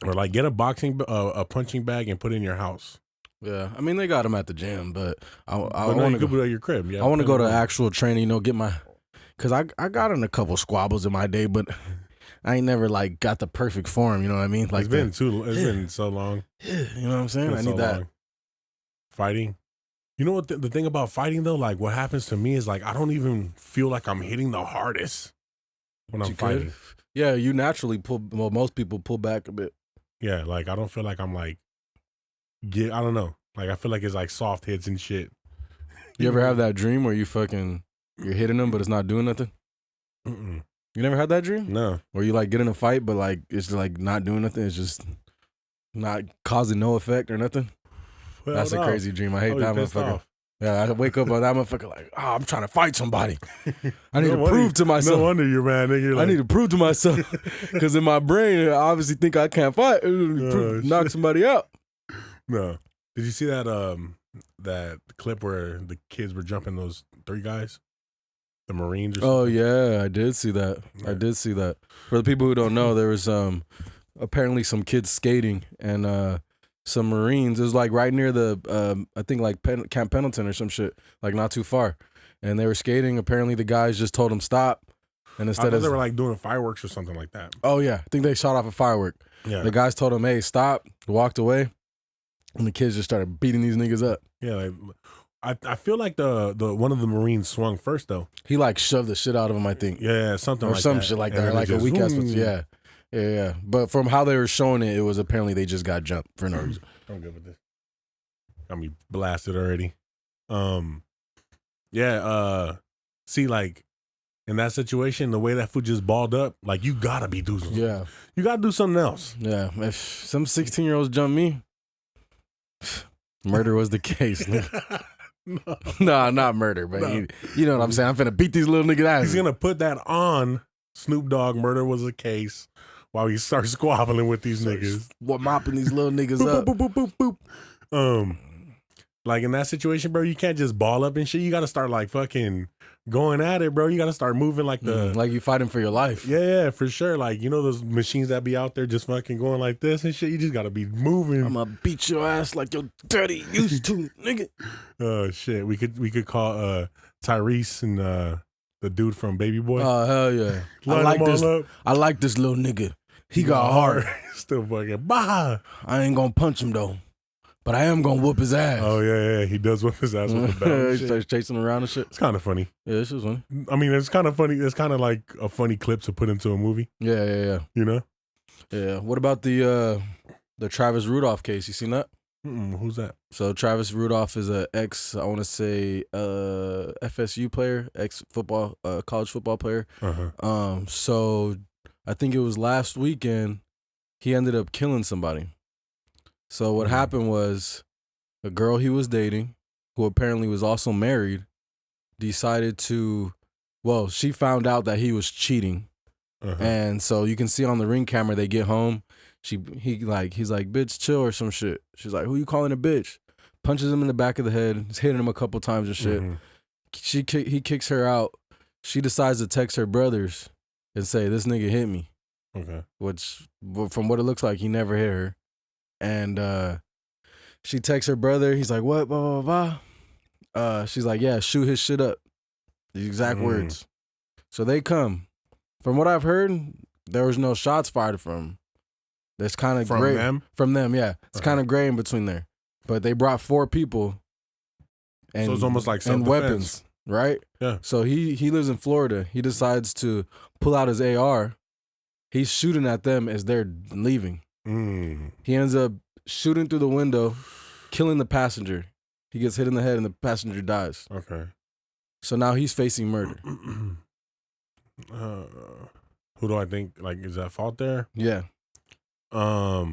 Or like get a punching bag and put it in your house. Yeah, I mean they got them at the gym, but I want to go at your crib. I want to go to actual training. You know, get my, cause I got in a couple squabbles in my day, but I ain't never like got the perfect form. You know what I mean? Like it's been so long. You know what I'm saying? I need that long. Fighting. You know what the thing about fighting though? Like what happens to me is like I don't even feel like I'm hitting the hardest when I'm fighting. Yeah, you naturally pull. Well, most people pull back a bit. Yeah, like I don't feel like I'm like I don't know. Like I feel like it's like soft hits and shit. You ever have that dream where you're hitting them but it's not doing nothing? Mm-mm. You never had that dream? No. Where you like get in a fight but like it's like not doing nothing. It's just not causing no effect or nothing. Well, that's a crazy dream. I hate that motherfucker. Off. Yeah, I wake up on that motherfucker like, I'm trying to fight somebody. I need to prove to myself. No wonder you're mad, nigga. Like, I need to prove to myself. Because in my brain, I obviously think I can't fight. Knock somebody out. No. Did you see that clip where the kids were jumping those 3 guys? The Marines or something? Oh, yeah. I did see that. Yeah. I did see that. For the people who don't know, there was apparently some kids skating and some Marines. It was like right near the, I think like Camp Pendleton or some shit, like not too far. And they were skating. Apparently the guys just told them stop. And instead they were like doing fireworks or something like that. Oh yeah, I think they shot off a firework. Yeah. The guys told them, hey, stop, walked away. And the kids just started beating these niggas up. Yeah, like, I feel like the one of the Marines swung first though. He like shoved the shit out of him, I think. Yeah, something or like some that. Shit like that. Like a weak ass. Yeah. But from how they were showing it, it was apparently they just got jumped for no reason. I'm good with this. Got me blasted already. See, like in that situation, the way that food just balled up, like you gotta be doing something. Yeah. You gotta do something else. Yeah. If some 16-year-olds jump me, murder was the case. No, not murder, but No. you know what I'm saying. I'm finna beat these little niggas ass. He's gonna put that on Snoop Dogg. Murder was the case. While he starts squabbling with these niggas, mopping these little niggas boop, up. boop, boop, boop, boop, boop. Like in that situation, bro, you can't just ball up and shit. You got to start like fucking going at it, bro. You got to start moving like like you fighting for your life. Yeah, for sure. Like, you know those machines that be out there just fucking going like this and shit. You just got to be moving. I'm gonna beat your ass like your daddy used to, nigga. Oh shit, we could call Tyrese and the dude from Baby Boy. Oh hell yeah! I like this little nigga. He got heart. Still fucking bah. I ain't gonna punch him though, but I am gonna whoop his ass. Oh yeah, he does whoop his ass with the belt. He starts chasing around and shit. It's kind of funny. Yeah, this is funny. I mean, it's kind of funny. It's kind of like a funny clip to put into a movie. Yeah. You know? Yeah. What about the Travis Rudolph case? You seen that? Who's that? So Travis Rudolph is a ex, I want to say, FSU player, ex football, college football player. So I think it was last weekend he ended up killing somebody. So what happened was a girl he was dating, who apparently was also married, decided to, well, she found out that he was cheating. And so you can see on the Ring camera, they get home. He's like, bitch, chill or some shit. She's like, who you calling a bitch? Punches him in the back of the head. He's hitting him a couple times and shit. He kicks her out. She decides to text her brothers and say, this nigga hit me. Okay. Which, from what it looks like, he never hit her. And she texts her brother. He's like, what? Blah, blah, blah. She's like, yeah, shoot his shit up. The exact words. So they come. From what I've heard, there was no shots fired from him. That's kind of gray. From them, yeah. It's kind of gray in between there. But they brought 4 people. And, so it's almost like and weapons, right? Yeah. So he lives in Florida. He decides to pull out his AR. He's shooting at them as they're leaving. He ends up shooting through the window, killing the passenger. He gets hit in the head and the passenger dies. Okay. So now he's facing murder. Who do I think, like, is at fault there? Yeah. I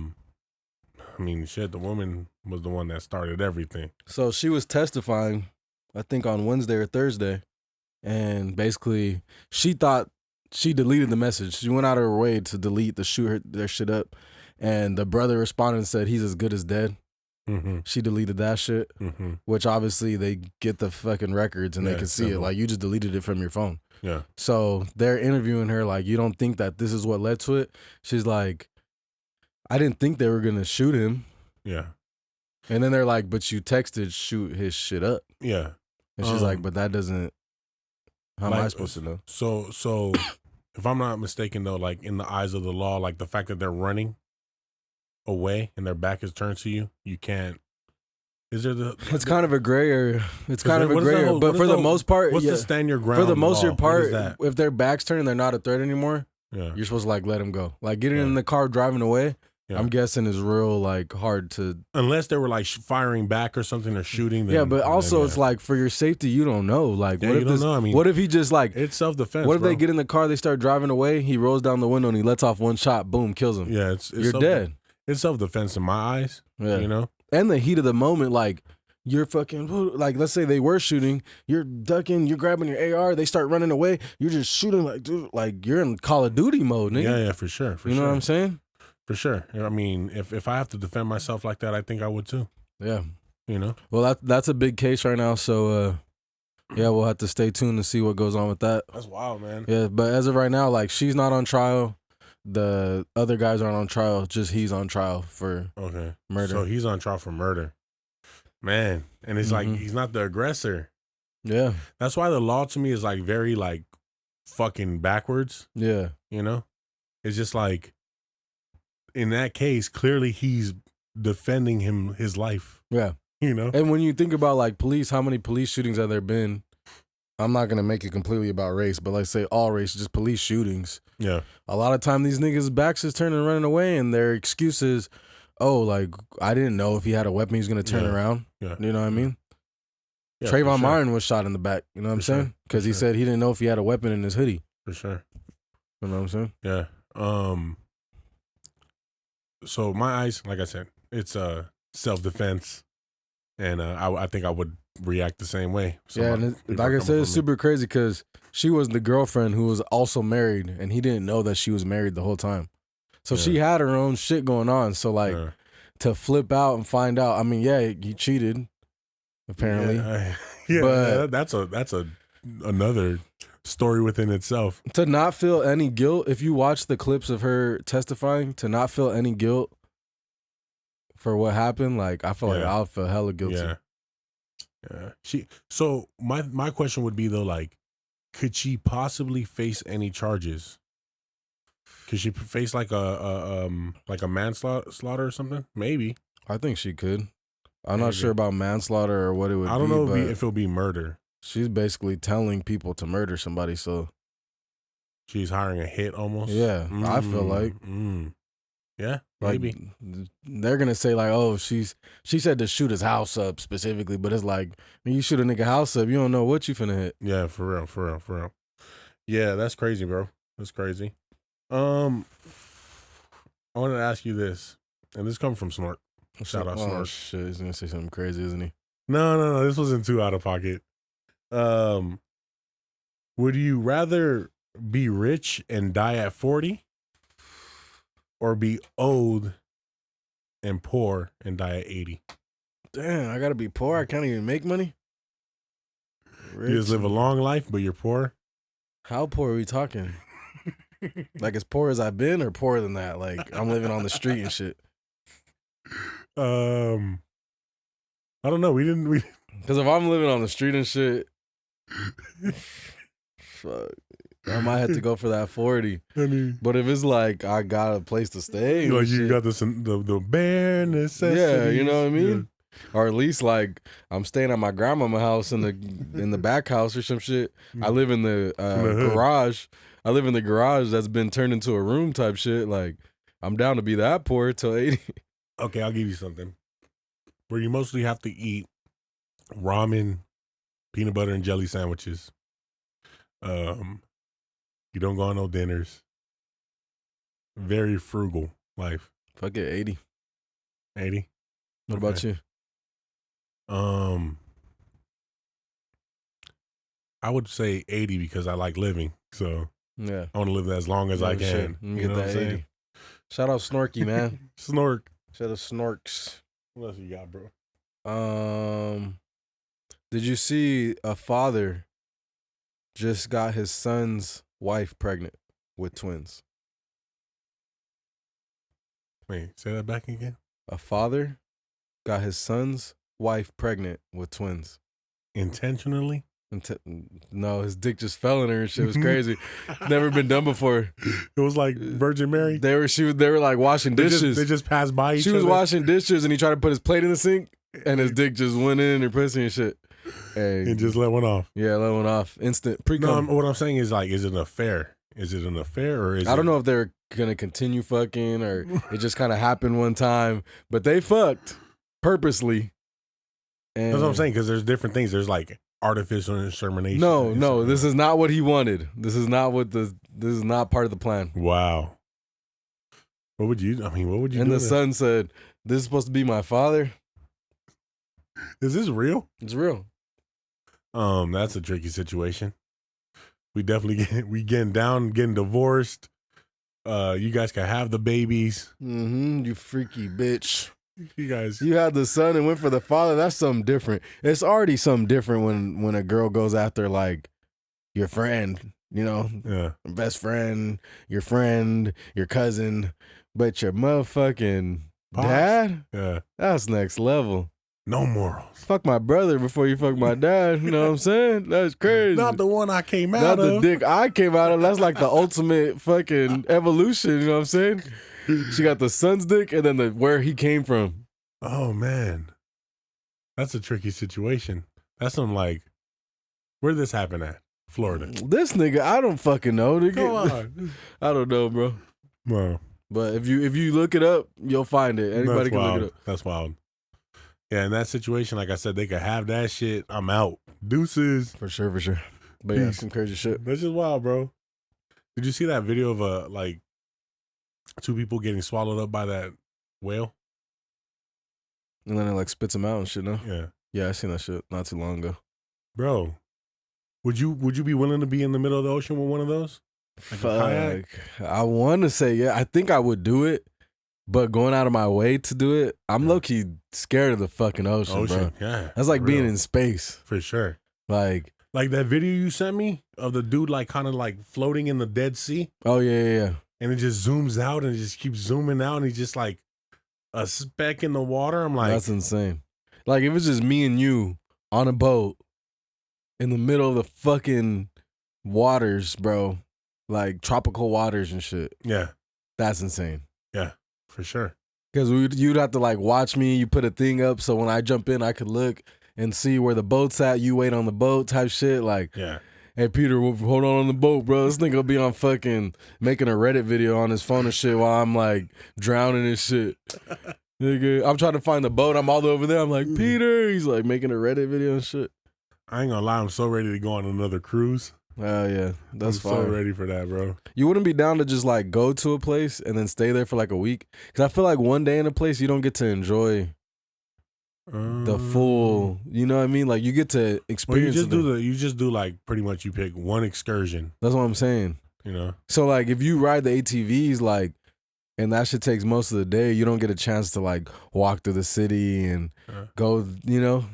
mean, shit, the woman was the one that started everything. So she was testifying, I think on Wednesday or Thursday, and basically she thought she deleted the message. She went out of her way to delete their shit up, and the brother responded and said he's as good as dead. She deleted that shit, which obviously they get the fucking records and they can see it. Like, you just deleted it from your phone. Yeah. So they're interviewing her like, you don't think that this is what led to it? She's like, I didn't think they were going to shoot him. Yeah. And then they're like, but you texted shoot his shit up. Yeah. And she's like, but that doesn't, how am I supposed to know? So if I'm not mistaken though, like in the eyes of the law, like the fact that they're running away and their back is turned to you, you can't. Is there It's kind of a gray area. It's kind of a gray area. But for the most part, what's the stand your ground? For the most law? part, if their back's turned, they're not a threat anymore. Yeah. You're supposed to like let them go. Like getting in the car driving away. Yeah. I'm guessing is real like hard to, unless they were like firing back or something or shooting. Then, but also it's like for your safety, you don't know. Like what if know. I mean, what if he just like it's self-defense? What if they get in the car, they start driving away, he rolls down the window and he lets off one shot, boom, kills him. Yeah, you're dead. It's self-defense in my eyes. Yeah, you know, and the heat of the moment, like you're fucking like, let's say they were shooting, you're ducking, you're grabbing your AR, they start running away, you're just shooting like, dude, like you're in Call of Duty mode, nigga. Yeah, for sure. You know what I'm saying? For sure. I mean, if I have to defend myself like that, I think I would too. Yeah. You know? Well, that's a big case right now. So, yeah, we'll have to stay tuned to see what goes on with that. That's wild, man. Yeah, but as of right now, like, she's not on trial. The other guys aren't on trial. Just he's on trial for murder. So he's on trial for murder. Man. And it's like, he's not the aggressor. Yeah. That's why the law to me is like very like fucking backwards. Yeah. You know? It's just like, in that case, clearly he's defending his life. Yeah. You know? And when you think about like police, how many police shootings have there been? I'm not going to make it completely about race, but let's say all race, just police shootings. Yeah. A lot of time these niggas' backs is turning and running away and their excuse is, oh, like, I didn't know if he had a weapon, he's going to turn around. Yeah. You know what I mean? Yeah, Trayvon Martin was shot in the back. You know what I'm saying? Because he said he didn't know if he had a weapon in his hoodie. For sure. You know what I'm saying? Yeah. So my eyes, like I said, it's self-defense, and I think I would react the same way. And like I said, it's super crazy because she was the girlfriend who was also married, and he didn't know that she was married the whole time. So she had her own shit going on. So like to flip out and find out, I mean, he cheated, apparently. But that's another story within itself. To not feel any guilt, if you watch the clips of her testifying, to not feel any guilt for what happened, like I feel like I'll feel hella guilty. Yeah. So my question would be though, like, could she possibly face any charges? Could she face like a manslaughter or something? Maybe. I think she could. I'm not sure about manslaughter or what it would be. I don't know if it'll be murder. She's basically telling people to murder somebody, so she's hiring a hit almost. Yeah, I feel like. Yeah, maybe. Like, they're gonna say like, oh, she said to shoot his house up specifically, but it's like, when you shoot a nigga house up, you don't know what you finna hit. Yeah, for real. Yeah, that's crazy, bro. That's crazy. I wanted to ask you this, and this comes from Snort. Shout out Snort. Shit, he's gonna say something crazy, isn't he? No. This wasn't too out of pocket. Would you rather be rich and die at 40, or be old and poor and die at 80? Damn, I gotta be poor. I can't even make money. Rich. You just live a long life, but you're poor. How poor are we talking? Like as poor as I've been, or poorer than that? Like I'm living on the street and shit. I don't know. We because if I'm living on the street and shit, fuck, I might have to go for that 40. But if it's like I got a place to stay, like you got the bare necessities. Yeah, you know what I mean. Yeah. Or at least like I'm staying at my grandmama's house in the back house or some shit. I live in the garage. I live in the garage that's been turned into a room type shit. Like, I'm down to be that poor till 80. Okay, I'll give you something. Where you mostly have to eat ramen, peanut butter and jelly sandwiches. You don't go on no dinners. Very frugal life. Fuck it, 80. 80? What about you? I would say 80 because I like living. So yeah, I want to live as long as I can. You know what I'm saying? Shout out Snorky, man. Snork. Shout out Snorks. What else you got, bro? Did you see a father just got his son's wife pregnant with twins? Wait, say that back again. A father got his son's wife pregnant with twins. Intentionally? No, his dick just fell in her and shit. It was crazy. Never been done before. It was like Virgin Mary. They were like washing dishes. They just passed by each other. She was washing dishes and he tried to put his plate in the sink and his dick just went in her pussy and shit. And just let one off. Yeah, let one off. Instant pre-cum. No, what I'm saying is like, is it an affair? Is it an affair or is I don't know if they're gonna continue fucking or it just kind of happened one time, but they fucked purposely. And that's what I'm saying, because there's different things. There's like artificial insemination. No, this is not what he wanted. This is not part of the plan. Wow. What would you do? And the son said, "This is supposed to be my father." Is this real? It's real. That's a tricky situation. We definitely getting divorced. You guys can have the babies. You freaky bitch. You had the son and went for the father. That's something different. It's already something different when a girl goes after like your friend, best friend, your cousin, but your motherfucking Pops. Dad. Yeah, that's next level. No morals. Fuck my brother before you fuck my dad. You know what I'm saying? That's crazy. Not the one I came out of. Not the dick I came out of. That's like the ultimate fucking evolution. You know what I'm saying? She got the son's dick and then where he came from. Oh, man. That's a tricky situation. That's something like, where'd this happen at? Florida. This nigga, I don't fucking know. Come on. I don't know, bro. Wow. But if you look it up, you'll find it. Anybody can look it up. That's wild. Yeah, in that situation, like I said, they could have that shit. I'm out. Deuces. For sure. But yeah, some crazy shit. That's just wild, bro. Did you see that video of like 2 people getting swallowed up by that whale? And then it like spits them out and shit, no? Yeah. Yeah, I seen that shit not too long ago. Bro, would you be willing to be in the middle of the ocean with one of those? Like a kayak? I want to say, yeah, I think I would do it, but going out of my way to do it, I'm low-key scared of the fucking ocean, bro. Yeah. That's like being in space. For sure. Like that video you sent me of the dude like kind of like floating in the Dead Sea. Oh, yeah. And it just zooms out and it just keeps zooming out and he's just like a speck in the water. I'm like, that's insane. Like if it's just me and you on a boat in the middle of the fucking waters, bro, like tropical waters and shit. Yeah. That's insane. Yeah, for sure. Because you'd have to like watch me. You put a thing up so when I jump in, I could look and see where the boat's at. You wait on the boat type shit. Like, yeah. Hey, Peter, hold on the boat, bro. This nigga will be on fucking making a Reddit video on his phone and shit while I'm like drowning and shit. Nigga, I'm trying to find the boat. I'm all the way over there. I'm like, Peter. He's like making a Reddit video and shit. I ain't gonna lie. I'm so ready to go on another cruise. Oh, yeah. That's fine. I'm so ready for that, bro. You wouldn't be down to just like go to a place and then stay there for like a week? Because I feel like one day in a place, you don't get to enjoy the full, you know what I mean? Like you get to experience. You just do like pretty much you pick one excursion. That's what I'm saying. You know. So like if you ride the ATVs, like, and that shit takes most of the day, you don't get a chance to like walk through the city and go. You know.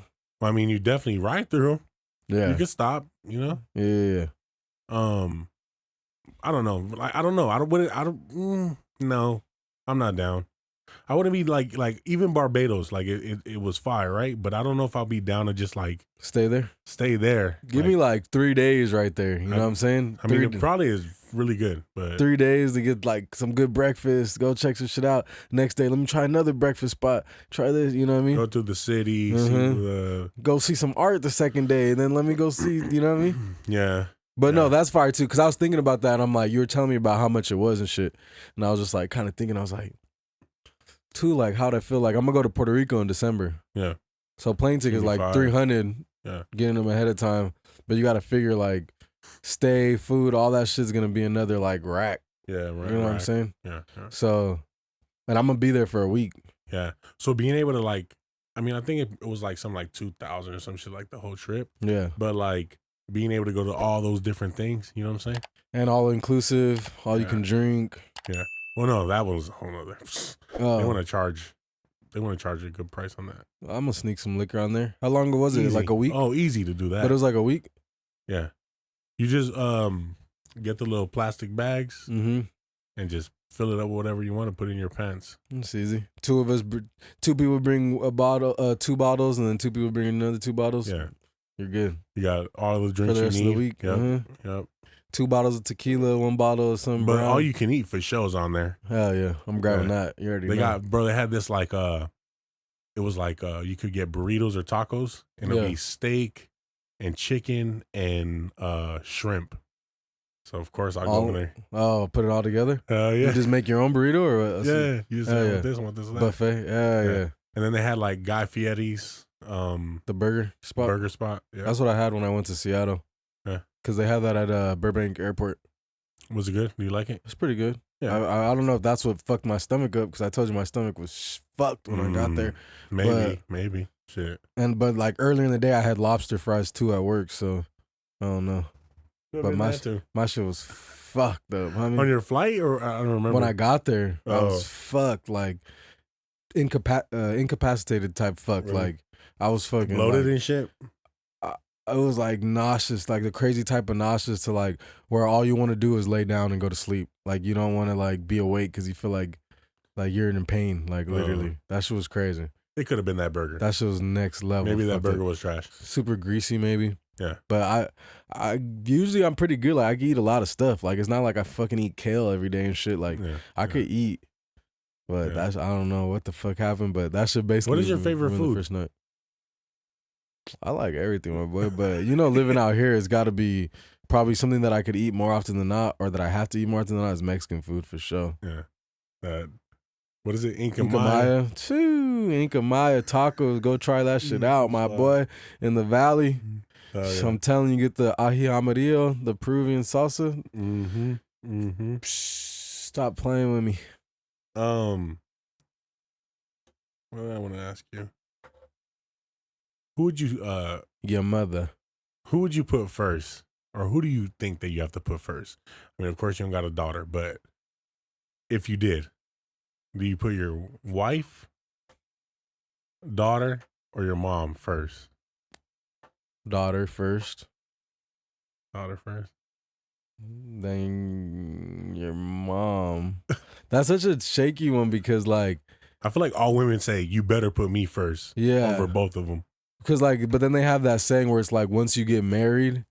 Well, I mean, you definitely ride through them. Yeah. You can stop. You know. Yeah. I don't know. Like I don't know. No, I'm not down. I wouldn't be like even Barbados, like it was fire, right? But I don't know if I'll be down to just like stay there. like, Give me like 3 days right there. You know what I'm saying? I mean, it probably is really good, but 3 days to get like some good breakfast, go check some shit out. Next day, let me try another breakfast spot. Try this, you know what I mean? Go to the city, go see some art the second day, and then let me go see, you know what I mean? Yeah. But no, that's fire too. Cause I was thinking about that. I'm like, you were telling me about how much it was and shit. And I was just like kind of thinking, I was like, too, like how'd I feel? Like I'm gonna go to Puerto Rico in December. Yeah. So plane tickets like $300. Yeah. Getting them ahead of time. But you gotta figure like stay, food, all that shit's gonna be another like rack. Yeah, right. You know what I'm saying? Yeah. So, and I'm gonna be there for a week. Yeah. So being able to like, I mean, I think it was like something like 2,000 or some shit like the whole trip. Yeah. But like being able to go to all those different things, you know what I'm saying? And all inclusive, all you can drink. Yeah. Well, no, that was a whole nother. They want to charge a good price on that. I'm gonna sneak some liquor on there. How long was it? Like a week? Oh, easy to do that. But it was like a week? Yeah. You just get the little plastic bags and just fill it up with whatever you want to put in your pants. It's easy. Two people bring a bottle, 2 bottles, and then 2 people bring another 2 bottles. Yeah. You're good. You got all the drinks for the rest you need. Of the week. Yep. Yep. 2 bottles of tequila, 1 bottle of some. But brown. all you can eat for shows on there. Hell yeah, I'm grabbing that. You already know. They had this like it was like you could get burritos or tacos, and it'll be steak and chicken and shrimp. So of course I'll go in there. Oh, put it all together? Yeah. You just make your own burrito or what? Yeah. You just want this, want this, that. Buffet. Yeah. And then they had like Guy Fieri's the burger spot. Yeah. That's what I had when I went to Seattle. Yeah. Because they had that at Burbank Airport. Was it good? Do you like it? It's pretty good. Yeah. I don't know if that's what fucked my stomach up because I told you my stomach was fucked when I got there. Maybe. Shit. But like earlier in the day, I had lobster fries too at work, so I don't know. But my shit was fucked up. I mean, on your flight, or I don't remember. When I got there, I was fucked, like incapacitated type fuck. Really? Like I was fucking bloated and shit. It was like nauseous, like the crazy type of nauseous to like where all you want to do is lay down and go to sleep. Like you don't want to like be awake because you feel like you're in pain. Like literally, that shit was crazy. It could have been that burger. That shit was next level. Maybe that burger was trash. Super greasy, maybe. Yeah. But I usually I'm pretty good. Like I can eat a lot of stuff. Like it's not like I fucking eat kale every day and shit. Like I could eat, but that's I don't know what the fuck happened. But that shit basically. What is your favorite food? First night. I like everything, my boy. But you know, living out here has got to be probably something that I could eat more often than not, or that I have to eat more often than not is Mexican food for sure. Yeah. What is it? Inca Inca Maya. Maya. Inca Maya tacos. Go try that shit out, my boy. In the valley. Yeah. I'm telling you, get the ají amarillo, the Peruvian salsa. Stop playing with me. What did I want to ask you? Who would you Your mother. Who would you put first? Or who do you think that you have to put first? I mean, of course you don't got a daughter, but if you did, do you put your wife, daughter, or your mom first? Daughter first. Daughter first. Then your mom. That's such a shaky one because, like, I feel like all women say you better put me first. Yeah. Over both of them. Because, like, but then they have that saying where it's like once you get married,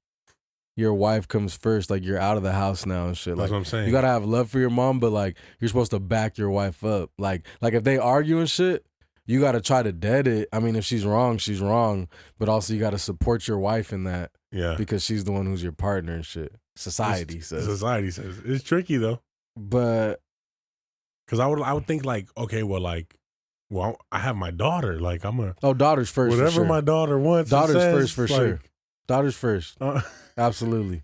your wife comes first. Like, you're out of the house now and shit. That's Like, what I'm saying. you gotta have love for your mom, but like you're supposed to back your wife up. Like if they argue and shit, you gotta try to dead it. I mean, if she's wrong, she's wrong. But also you gotta support your wife in that. Yeah. Because she's the one who's your partner and shit. Society says. It's tricky though. But because I would think like, okay, well, I have my daughter. Like daughter's first. Whatever for sure. my daughter wants. Daughter's says, first for sure. Daughter's first. Absolutely.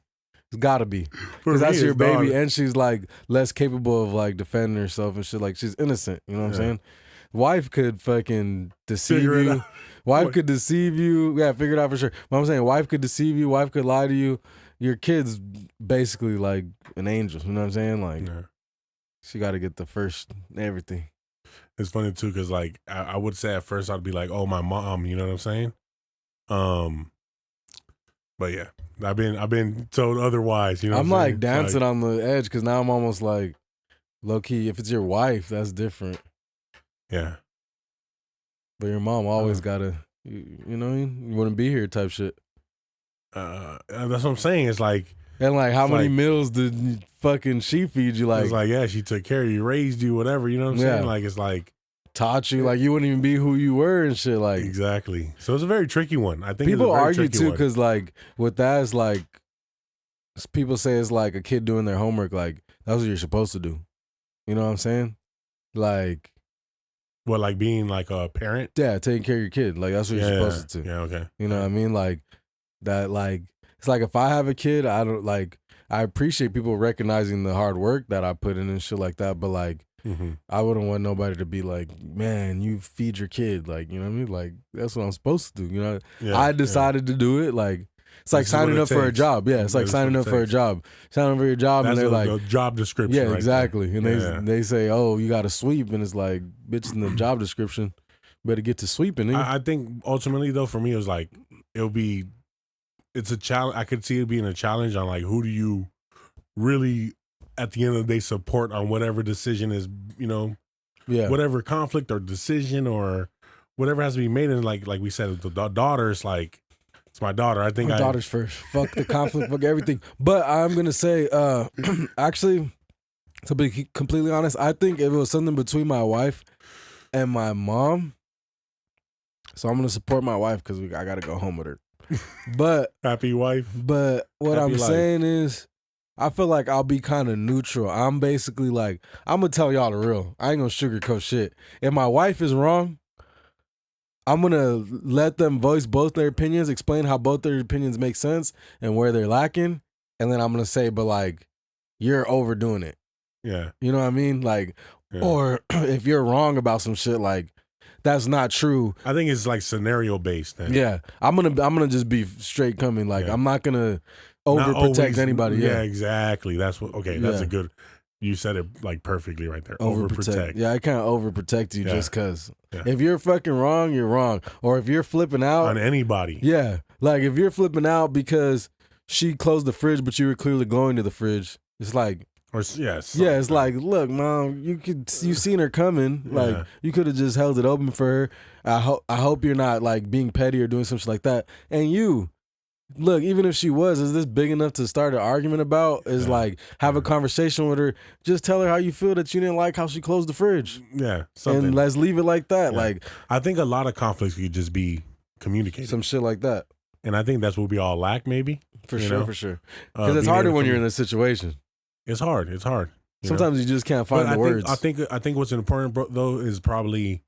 It's gotta be. Because that's your baby, daughter. and she's like less capable of like defending herself and shit. Like she's innocent. You know what I'm saying? Wife could fucking deceive you. Wife could deceive you. Yeah, figure it out for sure. But I'm saying wife could deceive you. Wife could lie to you. Your kid's basically like an angel. You know what I'm saying? Like she got to get the first everything. It's funny too because like I would say at first I'd be like, oh, my mom. You know what I'm saying? But yeah, I've been told otherwise. You know, I'm like dancing on the edge because now I'm almost like low key. If it's your wife, that's different. Yeah. But your mom always gotta, you know, you wouldn't be here type shit. That's what I'm saying. It's like, and like how many meals did fucking she feed you? Like, it's like, yeah, she took care of you, raised you, whatever. You know what I'm saying? Like, it's like taught you, like you wouldn't even be who you were and shit. Like exactly. So it's a very tricky one. I think people argue too because like with that, it's like people say it's like a kid doing their homework. Like that's what you're supposed to do. You know what I'm saying? Like. What, like being like a parent? Yeah, taking care of your kid. Like that's what you're supposed to do. Yeah, okay. You know what I mean? Like that. Like it's like if I have a kid, I appreciate people recognizing the hard work that I put in and shit like that. But like, I wouldn't want nobody to be like, man, you feed your kid. Like, you know what I mean? Like that's what I'm supposed to do. You know, I decided to do it. Like. It's like signing up for a job. Yeah, it's like signing up for a job. Signing up for your job, and they're like the job description. Yeah, right exactly. there. And they say, oh, you got to sweep, and it's like, bitch, in the job description, better get to sweeping. I think ultimately though, for me, it was like it's a challenge. I could see it being a challenge on like who do you really at the end of the day support on whatever decision is, you know, whatever conflict or decision or whatever has to be made. And like we said, the daughter's like. It's my daughter. I think my daughter's first. Fuck the conflict, fuck everything. But I'm gonna say, actually, to be completely honest, I think if it was something between my wife and my mom, so I'm gonna support my wife because I gotta go home with her. But happy wife. But what I'm saying is, I feel like I'll be kind of neutral. I'm basically like, I'm gonna tell y'all the real. I ain't gonna sugarcoat shit. If my wife is wrong, I'm going to let them voice both their opinions, explain how both their opinions make sense and where they're lacking. And then I'm going to say, but like, you're overdoing it. Yeah. You know what I mean? Like, or if you're wrong about some shit, like, that's not true. I think it's like scenario based. Then. Yeah. I'm going to just be straight coming. Like, I'm not going to overprotect anybody. Yeah, exactly. That's what, that's a good. You said it like perfectly right there. Overprotect. Yeah, I can't overprotect you just because. Yeah. If you're fucking wrong, you're wrong. Or if you're flipping out. On anybody. Yeah. Like if you're flipping out because she closed the fridge, but you were clearly going to the fridge. It's like. Or yes. Yeah, it's like, look, mom, you seen her coming. Like you could have just held it open for her. I hope you're not like being petty or doing something like that. And you. Look, even if she was, is this big enough to start an argument about? Is like have a conversation with her. Just tell her how you feel that you didn't like how she closed the fridge. Yeah, something. And let's leave it like that. Yeah. Like I think a lot of conflicts could just be communicated. Some shit like that. And I think that's what we all lack, maybe. For sure. Because it's harder when you're in this situation. It's hard. Sometimes you just can't find the words. I think what's important, bro, though, is probably,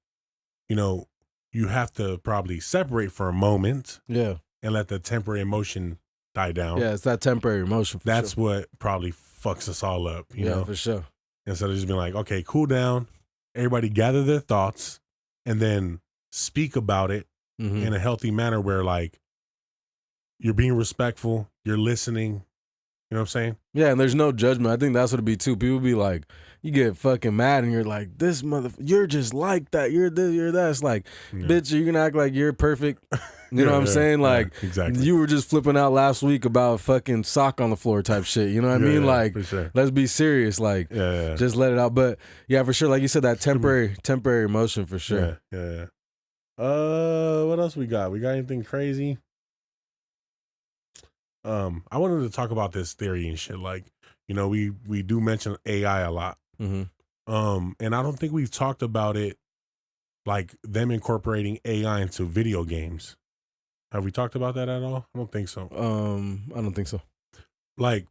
you have to probably separate for a moment. Yeah. And let the temporary emotion die down. Yeah, it's that temporary emotion. That's what probably fucks us all up, you know? For sure. Instead of just being like, okay, cool down. Everybody gather their thoughts and then speak about it in a healthy manner where, like, you're being respectful, you're listening. You know what I'm saying? Yeah, and there's no judgment. I think that's what it'd be too. People be like, you get fucking mad and you're like, this you're just like that. You're this, you're that. It's like, bitch, you're gonna act like you're perfect. You know what I'm saying? Like, exactly. You were just flipping out last week about a fucking sock on the floor type shit. You know what I mean? Like, for sure. Let's be serious. Like, just let it out. But yeah, for sure. Like you said, that temporary emotion for sure. Yeah. What else we got? We got anything crazy? I wanted to talk about this theory and shit. Like, we do mention AI a lot. And I don't think we've talked about it, like them incorporating AI into video games. Have we talked about that at all? I don't think so. I don't think so. Like,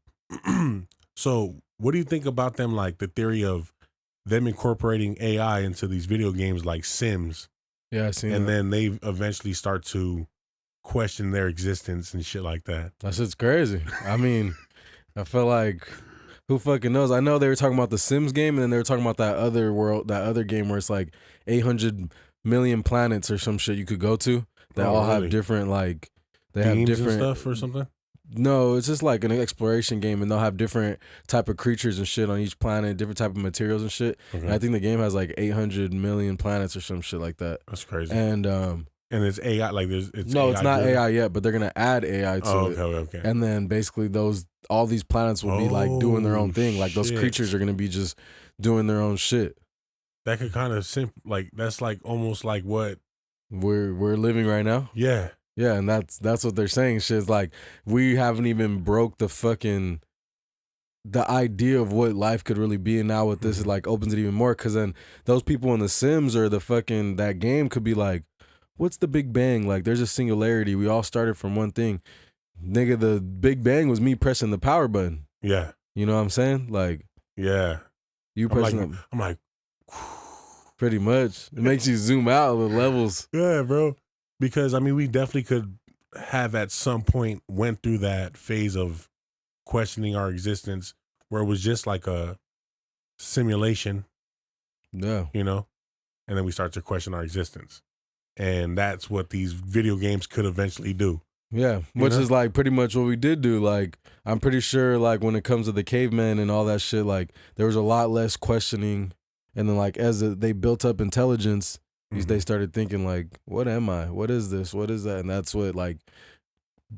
so what do you think about them? Like the theory of them incorporating AI into these video games like Sims. Yeah, I seen and that. then they eventually start to question their existence and shit like that. That shit's crazy. I mean, I feel like who fucking knows? I know they were talking about the Sims game, and then they were talking about that other game where it's like 800 million planets or some shit you could go to that all have different like they Themes have different and stuff or something. No, it's just like an exploration game, and they'll have different type of creatures and shit on each planet, different type of materials and shit. Okay. And I think the game has like 800 million planets or some shit like that. That's crazy. And it's AI, like it's not AI yet, but they're gonna add AI to it. Okay. And then basically all these planets will be like doing their own thing. Like those creatures are gonna be just doing their own shit. That could kind of like that's like almost like what we're living right now. Yeah. Yeah, and that's what they're saying. Shit's like we haven't even broke the idea of what life could really be, and now with this it like opens it even more. Because then those people in the Sims or that game could be like, what's the Big Bang? Like, there's a singularity. We all started from one thing. Nigga, the Big Bang was me pressing the power button. Yeah. You know what I'm saying? Like, yeah. You pressing I'm like, pretty much. It makes you zoom out the levels. Yeah, bro. Because, I mean, we definitely could have at some point went through that phase of questioning our existence where it was just like a simulation. Yeah. And then we start to question our existence. And that's what these video games could eventually do. Yeah, which is like pretty much what we did do. Like, I'm pretty sure like when it comes to the cavemen and all that shit, like there was a lot less questioning. And then like as they built up intelligence, they started thinking like, what am I? What is this? What is that? And that's what like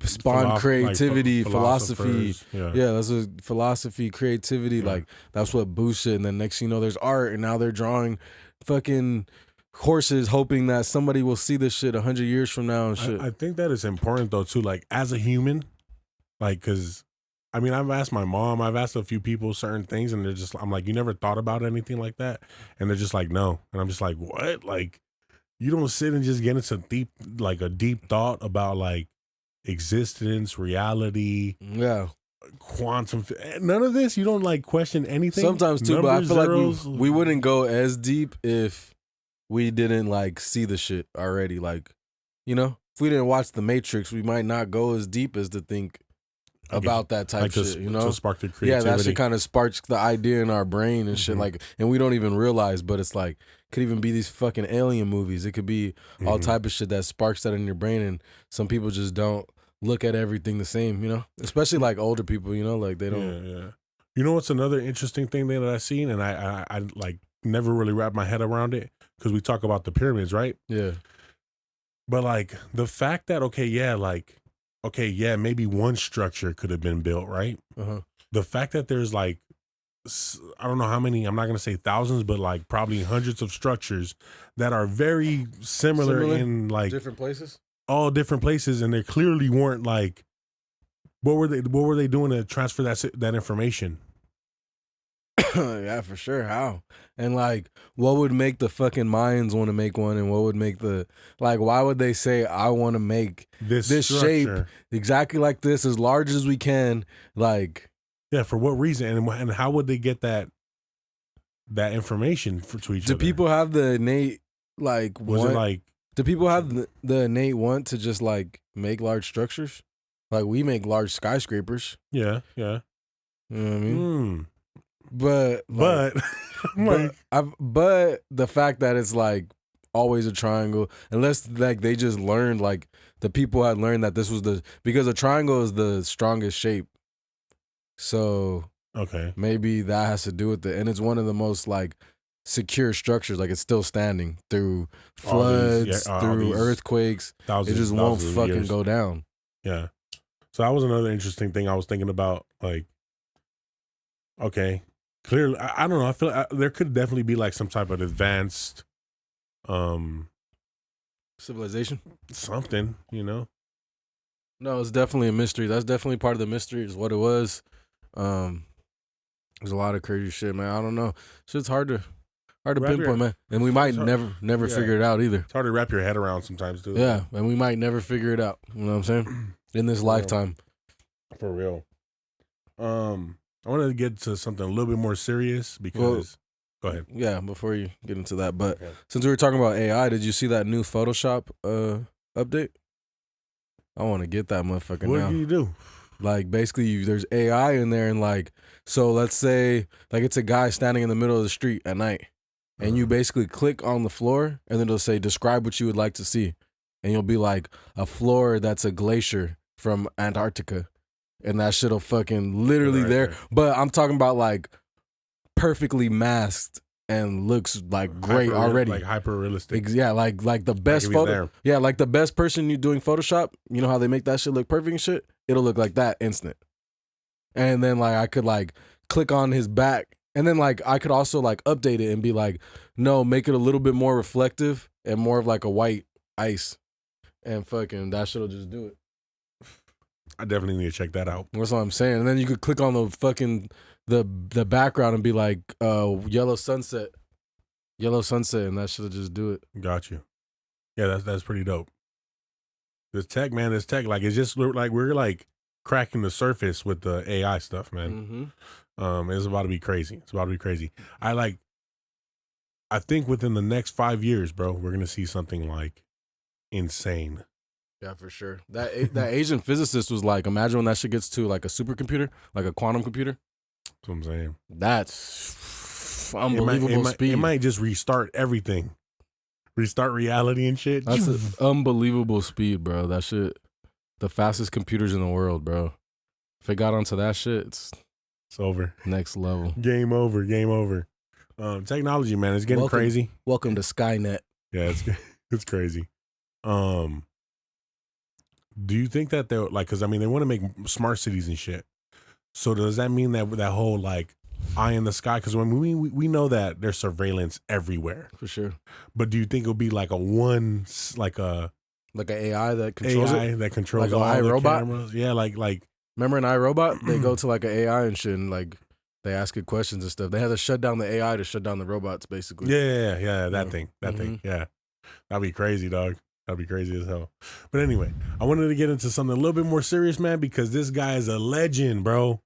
spawned creativity, philosophy. Yeah, that's what philosophy, creativity, like that's what boosts it. And then next thing you know, there's art, and now they're drawing fucking horses hoping that somebody will see this shit 100 years from now and shit. I think that is important though too, like as a human, like because I mean I've asked my mom, I've asked a few people certain things, and I'm like, you never thought about anything like that? And they're just like, no. And I'm just like, what? Like you don't sit and just get into a deep thought about like existence, reality, quantum, none of this. You don't like question anything. Sometimes too, but I feel like we wouldn't go as deep if we didn't like see the shit already. Like, if we didn't watch The Matrix, we might not go as deep as to think about that type shit. To spark the creativity. Yeah, that shit kind of sparks the idea in our brain and shit. Like, and we don't even realize, but it's like could even be these fucking alien movies. It could be all type of shit that sparks that in your brain, and some people just don't look at everything the same. Especially like older people. Like they don't. Yeah. You know what's another interesting thing that I've seen, and I like never really wrapped my head around it. Because we talk about the pyramids, right? Yeah. But like the fact that, maybe one structure could have been built, right? Uh-huh. The fact that there's like, I don't know how many, I'm not going to say thousands, but like probably hundreds of structures that are very similar in like different places? All different places. And they clearly weren't like, what were they doing to transfer that information? Yeah, for sure. How? And like, what would make the fucking Mayans want to make one? And what would make why would they say, I want to make this shape exactly like this, as large as we can? Like, yeah, for what reason? And how would they get that that information to each Do other. people have the innate like Was want? it like Do people have the innate want to just like make large structures? Like we make large skyscrapers. yeah. You know what I mean? Mm. But like, but the fact that it's like always a triangle, unless like they just learned, like the people had learned that this was because a triangle is the strongest shape. So okay, maybe that has to do with it, and it's one of the most like secure structures. Like it's still standing through floods, through earthquakes. It just won't fucking go down. Yeah. So that was another interesting thing I was thinking about. Like, okay, clearly, I don't know. I feel there could definitely be like some type of advanced, civilization, something, you know. No, it's definitely a mystery. That's definitely part of the mystery. Is what it was. There's a lot of crazy shit, man. I don't know. Shit's hard to pinpoint, man. And we might never figure it out either. It's hard to wrap your head around sometimes, too. Yeah, and we might never figure it out. You know what I'm saying? In this lifetime. For real. I wanted to get to something a little bit more serious because go ahead. Yeah, before you get into that. But since we were talking about AI, did you see that new Photoshop update? I want to get that motherfucker now. What do you do? Like basically there's AI in there, and like, so let's say like it's a guy standing in the middle of the street at night, and you basically click on the floor and then it'll say describe what you would like to see, and you'll be like a floor that's a glacier from Antarctica, and that shit'll fucking literally there. But I'm talking about like perfectly masked and looks like great already, like hyper realistic. Yeah, like the best photo. Yeah, like the best person you doing Photoshop. You know how they make that shit look perfect and shit. It'll look like that instant. And then like I could like click on his back, and then like I could also like update it and be like, no, make it a little bit more reflective and more of like a white ice, and fucking that shit'll just do it. I definitely need to check that out. That's what I'm saying. And then you could click on the fucking the background and be like yellow sunset, and that shit'll just do it. Got you. Yeah, that's pretty dope. This tech, like it's just like we're like cracking the surface with the AI stuff, man. Mm-hmm. It's about to be crazy. I think within the next 5 years, bro, we're gonna see something like insane. Yeah, for sure. That Asian physicist was like, imagine when that shit gets to like a supercomputer, like a quantum computer. That's what I'm saying. That's unbelievable speed. It might just restart everything. Restart reality and shit. That's an unbelievable speed, bro. That shit, the fastest computers in the world, bro. If it got onto that shit, it's over. Next level. Game over. Technology, man, it's getting crazy. Welcome to Skynet. Yeah, it's crazy. Do you think that they're like, because I mean, they want to make smart cities and shit. So does that mean that whole like eye in the sky? Because when we know that there's surveillance everywhere for sure. But do you think it'll be like an AI that controls like all an the iRobot? Cameras? Yeah, like remember in iRobot they go to like an AI and shit, and like they ask it questions and stuff. They had to shut down the AI to shut down the robots, basically. Yeah, that thing. Yeah, that'd be crazy, dog. That'd be crazy as hell. But anyway, I wanted to get into something a little bit more serious, man, because this guy is a legend, bro.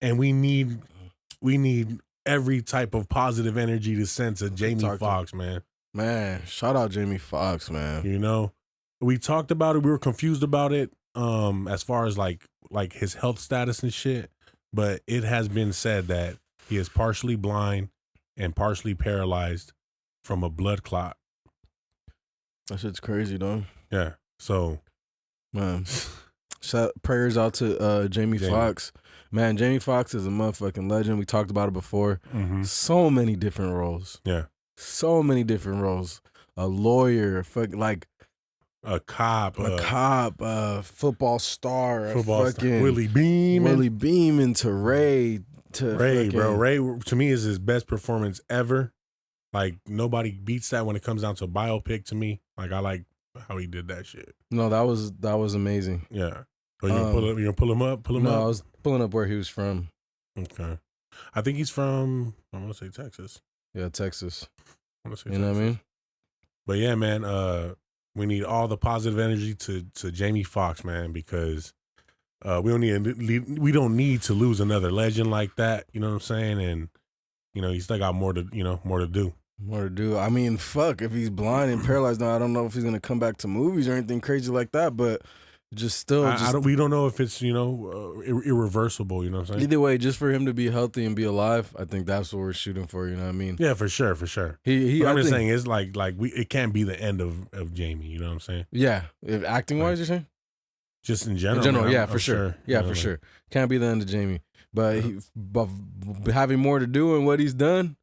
And we need every type of positive energy to send to Jamie Foxx, man. Man, shout out Jamie Foxx, man. You know, we talked about it. We were confused about it, as far as like his health status and shit. But it has been said that he is partially blind and partially paralyzed from a blood clot. That shit's crazy, though. Yeah. So, man, prayers out to Jamie Foxx. Man, Jamie Foxx is a motherfucking legend. We talked about it before. Mm-hmm. So many different roles. Yeah. So many different roles. A lawyer, like a cop, football star, Willie Beam into Ray. Bro. Ray to me is his best performance ever. Like nobody beats that when it comes down to a biopic to me. Like I like how he did that shit. No, that was amazing. Yeah. So you gonna pull him up? No, I was pulling up where he was from. Okay. I think he's from, I want to say Texas. Yeah, Texas. I want to say Texas. Know what I mean? But yeah, man, we need all the positive energy to Jamie Foxx, man, because we don't need to lose another legend like that. You know what I'm saying? And he still got more to do. More to do. I mean, fuck, if he's blind and paralyzed now, I don't know if he's gonna come back to movies or anything crazy like that, but we don't know if it's irreversible. You know what I'm saying? Either way, just for him to be healthy and be alive, I think that's what we're shooting for. You know what I mean? Yeah, for sure. I'm just saying it's like it can't be the end of Jamie. You know what I'm saying? Yeah, if acting wise, you're saying? Just in general. In general, man, yeah, for sure. Yeah, for sure. Can't be the end of Jamie, but having more to do and what he's done,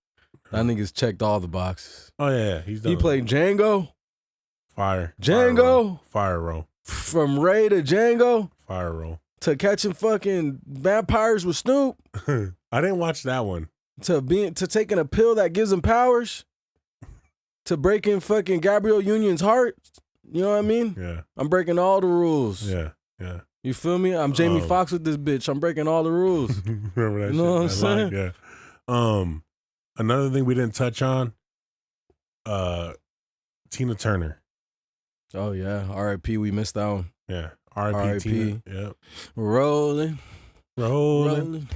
I think he's checked all the boxes. Oh yeah, he's done. He played Django. Fire. Django. Fire roll. From Ray to Django. Fire roll. To catching fucking vampires with Snoop. I didn't watch that one. To taking a pill that gives him powers. To breaking fucking Gabrielle Union's heart. You know what I mean? Yeah. I'm breaking all the rules. Yeah. You feel me? I'm Jamie Foxx with this bitch. I'm breaking all the rules. Remember that shit? You know what I'm saying? Yeah. Another thing we didn't touch on, Tina Turner. Oh yeah, R.I.P. We missed that one. Yeah, R.I.P. Tina. Yep. Rolling down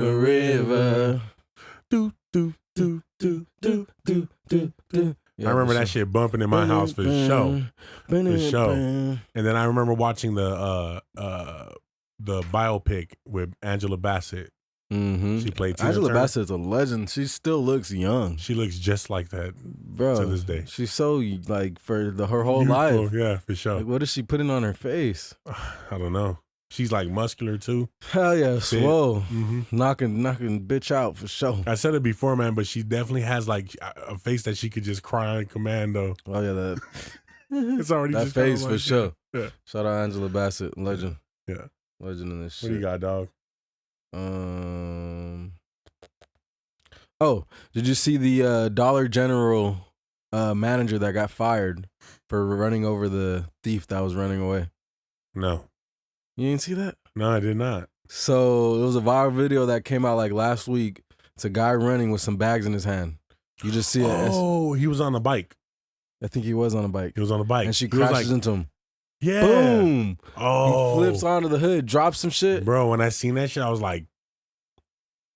the river. Do. I remember that shit bumping in my house for show. And then I remember watching the biopic with Angela Bassett. Mm-hmm. She played Tina Angela Turner. Bassett's a legend. She still looks young. She looks just like that, bro, to this day. She's so like for her whole life. Yeah, for sure. Like, what is she putting on her face? I don't know. She's like muscular too. Hell yeah, swole. Mm-hmm. Knocking bitch out for sure. I said it before, man, but she definitely has like a face that she could just cry on command though. Oh yeah, that it's already that just face like, for sure. Yeah. Shout out Angela Bassett, legend. Yeah, legend in this shit. What you got, dog? Oh, did you see the Dollar General manager that got fired for running over the thief that was running away? No. You didn't see that? No, I did not. So it was a viral video that came out like last week. It's a guy running with some bags in his hand. You just see it. Oh, he was on a bike. I think he was on a bike. He was on a bike. And she crashes into him. Yeah. Boom. Oh. He flips onto the hood, drops some shit. Bro, when I seen that shit, I was like,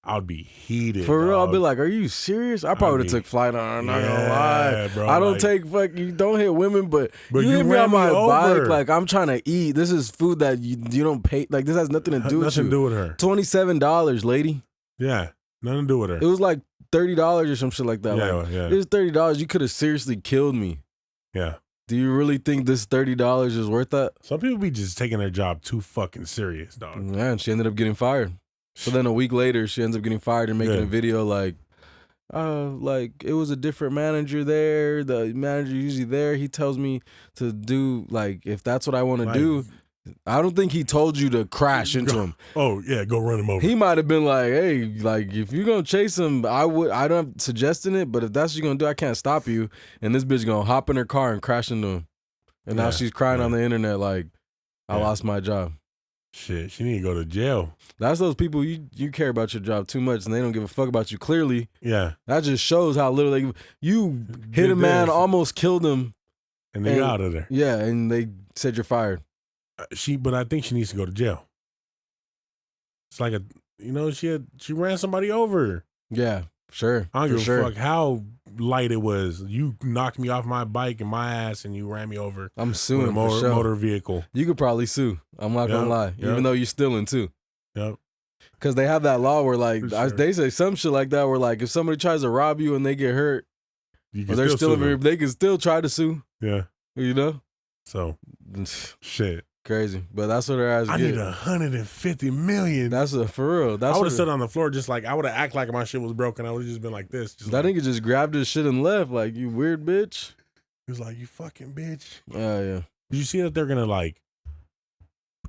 I would be heated. For real, dog. I'd be like, are you serious? I probably would have took flight on her. I'm not gonna lie. Bro, I don't take fucking, don't hit women, but you hit me ran on my over. bike. Like, I'm trying to eat. This is food that you don't pay. Like, this has nothing to do with you. Nothing to do with her. $27, lady. Yeah, nothing to do with her. It was like $30 or some shit like that. Yeah, like, yeah. It was $30. You could have seriously killed me. Yeah. Do you really think this $30 is worth that? Some people be just taking their job too fucking serious, dog. Yeah, and she ended up getting fired. So then a week later, she ends up getting fired and making a video like it was a different manager there. The manager usually there. He tells me to do like if that's what I want to do. I don't think he told you to crash into him. Oh yeah, go run him over. He might have been like, hey, like if you're gonna chase him, I don't suggesting it, but if that's what you're gonna do, I can't stop you. And this bitch gonna hop in her car and crash into him. And now she's crying on the internet like, I lost my job. Shit, she need to go to jail. That's those people you care about your job too much and they don't give a fuck about you clearly. Yeah. That just shows how little you hit a man, almost killed him. And they got out of there. Yeah, and they said you're fired. But I think she needs to go to jail. It's like she ran somebody over. Yeah, sure. I don't give a fuck how light it was. You knocked me off my bike and my ass and you ran me over. I'm suing with a motor vehicle. You could probably sue. I'm not gonna lie. Even though you're stealing too. Yep. Because they have that law where like they say some shit like that where like if somebody tries to rob you and they get hurt or they're stealing, they can still try to sue. Yeah. You know? So shit. Crazy. But that's what their ass get. I need 150 million. That's for real. I would have stood on the floor just like I would have acted like my shit was broken. I would have just been like this. That nigga just grabbed his shit and left like, you weird bitch. He was like, you fucking bitch. Oh yeah. Did you see that they're gonna like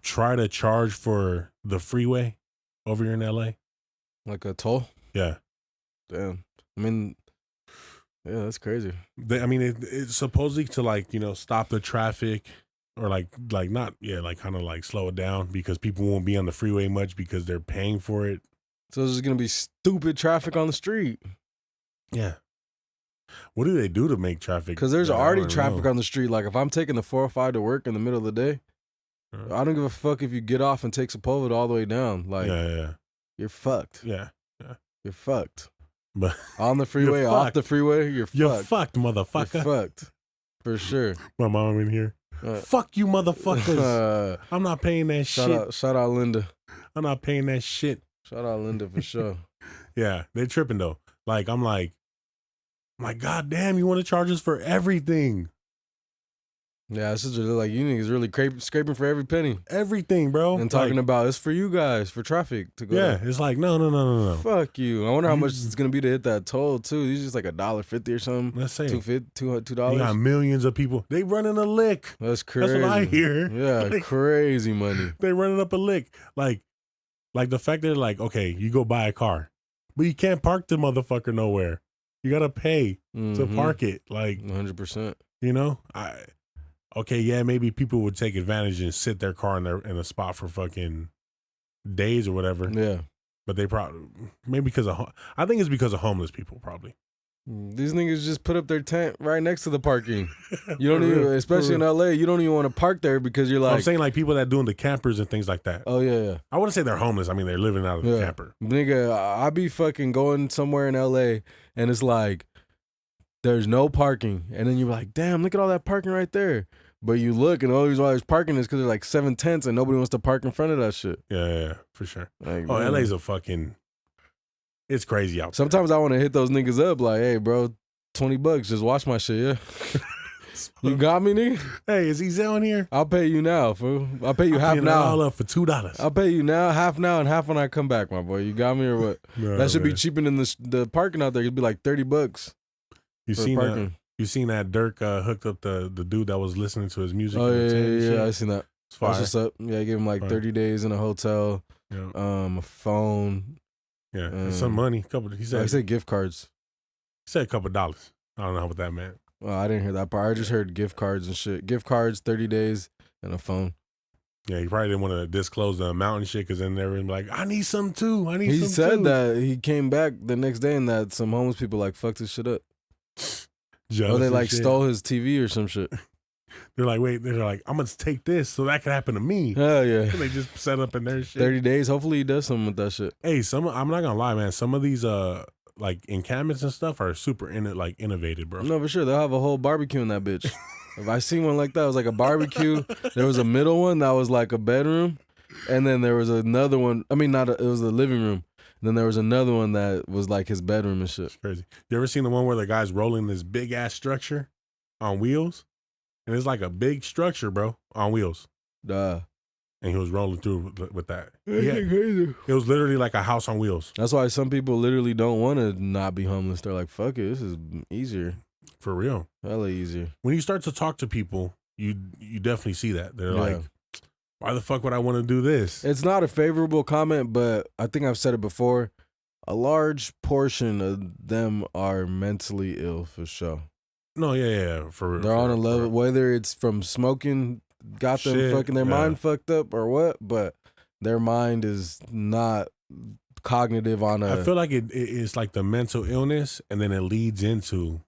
try to charge for the freeway over here in LA? Like a toll? Yeah. Damn. I mean, yeah, that's crazy. It's supposedly to like, stop the traffic or like not, like kind of like slow it down because people won't be on the freeway much because they're paying for it. So there's just gonna be stupid traffic on the street. Yeah. What do they do to make traffic? Because there's already traffic on the street. Like if I'm taking the 405 to work in the middle of the day, I don't give a fuck if you get off and take Sepulveda all the way down. Like, you're fucked. Yeah. You're fucked. But on the freeway, off the freeway, you're fucked. You're fucked, motherfucker. You're fucked. For sure. My mom in here. Fuck you, motherfuckers. I'm not paying that shit. Shout out Linda. I'm not paying that shit. Shout out Linda for sure. Yeah, they're tripping though. Like, I'm like, God damn, you want to charge us for everything? Yeah, it's just like you niggas really scraping for every penny. Everything, bro. And talking about it's for you guys, for traffic to go. Yeah, it's like, no. Fuck you. I wonder how much it's going to be to hit that toll, too. It's just like $1.50 or something. Let's say $2. You got millions of people. They running a lick. That's crazy. That's what I hear. Yeah, crazy money. They running up a lick. Like the fact that like, okay, you go buy a car, but you can't park the motherfucker nowhere. You got to pay to park it. Like 100%. You know, okay, yeah, maybe people would take advantage and sit their car in a spot for fucking days or whatever. Yeah. But they probably, maybe I think it's because of homeless people, probably. These niggas just put up their tent right next to the parking. You don't even, especially in LA, you don't even want to park there because you're like. I'm saying like people that doing the campers and things like that. Oh, yeah. I wouldn't say they're homeless. I mean, they're living out of the camper. Nigga, I be fucking going somewhere in LA and it's like, there's no parking. And then you're like, damn, look at all that parking right there. But you look and all these parking is because there's like 7 tents and nobody wants to park in front of that shit. Yeah, for sure. Like, LA's a fucking, it's crazy out there. Sometimes I want to hit those niggas up like, hey, bro, $20, just watch my shit, yeah? You got me, nigga? Hey, is he on here? I'll pay you now, fool. I'll pay you half now. All up for $2. I'll pay you now, half now, and half when I come back, my boy. You got me or what? No, that should be cheaper than the parking out there. It'd be like $30. You seen that? You seen that Dirk hooked up the dude that was listening to his music? Oh, yeah, I seen that. It's fire. That's what's up. Yeah, I gave him like 30 days in a hotel, a phone. Yeah, some money. He said gift cards. He said a couple dollars. I don't know what that meant. Well, I didn't hear that part. I just heard gift cards and shit. Gift cards, 30 days, and a phone. Yeah, he probably didn't want to disclose the amount and shit because then everyone's like, I need some too. He said that he came back the next day and that some homeless people like fucked his shit up. Or they like stole his TV or some shit. They're like, I'm going to take this so that could happen to me. Hell yeah. And they just set up in their shit. 30 days. Hopefully he does something with that shit. Hey, I'm not going to lie, man. Some of these like encampments and stuff are super innovative, bro. No, for sure. They'll have a whole barbecue in that bitch. If I seen one like that, it was like a barbecue. There was a middle one that was like a bedroom. And then there was another one. I mean, it was the living room. Then there was another one that was like his bedroom and shit. It's crazy. You ever seen the one where the guy's rolling this big ass structure on wheels? And it's like a big structure, bro, on wheels. Duh. And he was rolling through with that. Crazy. It was literally like a house on wheels. That's why some people literally don't want to not be homeless. They're like, fuck it, this is easier. For real. Hella easier. When you start to talk to people, you definitely see that. They're like, why the fuck would I want to do this? It's not a favorable comment, but I think I've said it before. A large portion of them are mentally ill for sure. No, yeah, for real. They're on a level, whether it's from smoking, got them fucking their mind fucked up or what, but their mind is not cognitive on a. I feel like it's like the mental illness, and then it leads into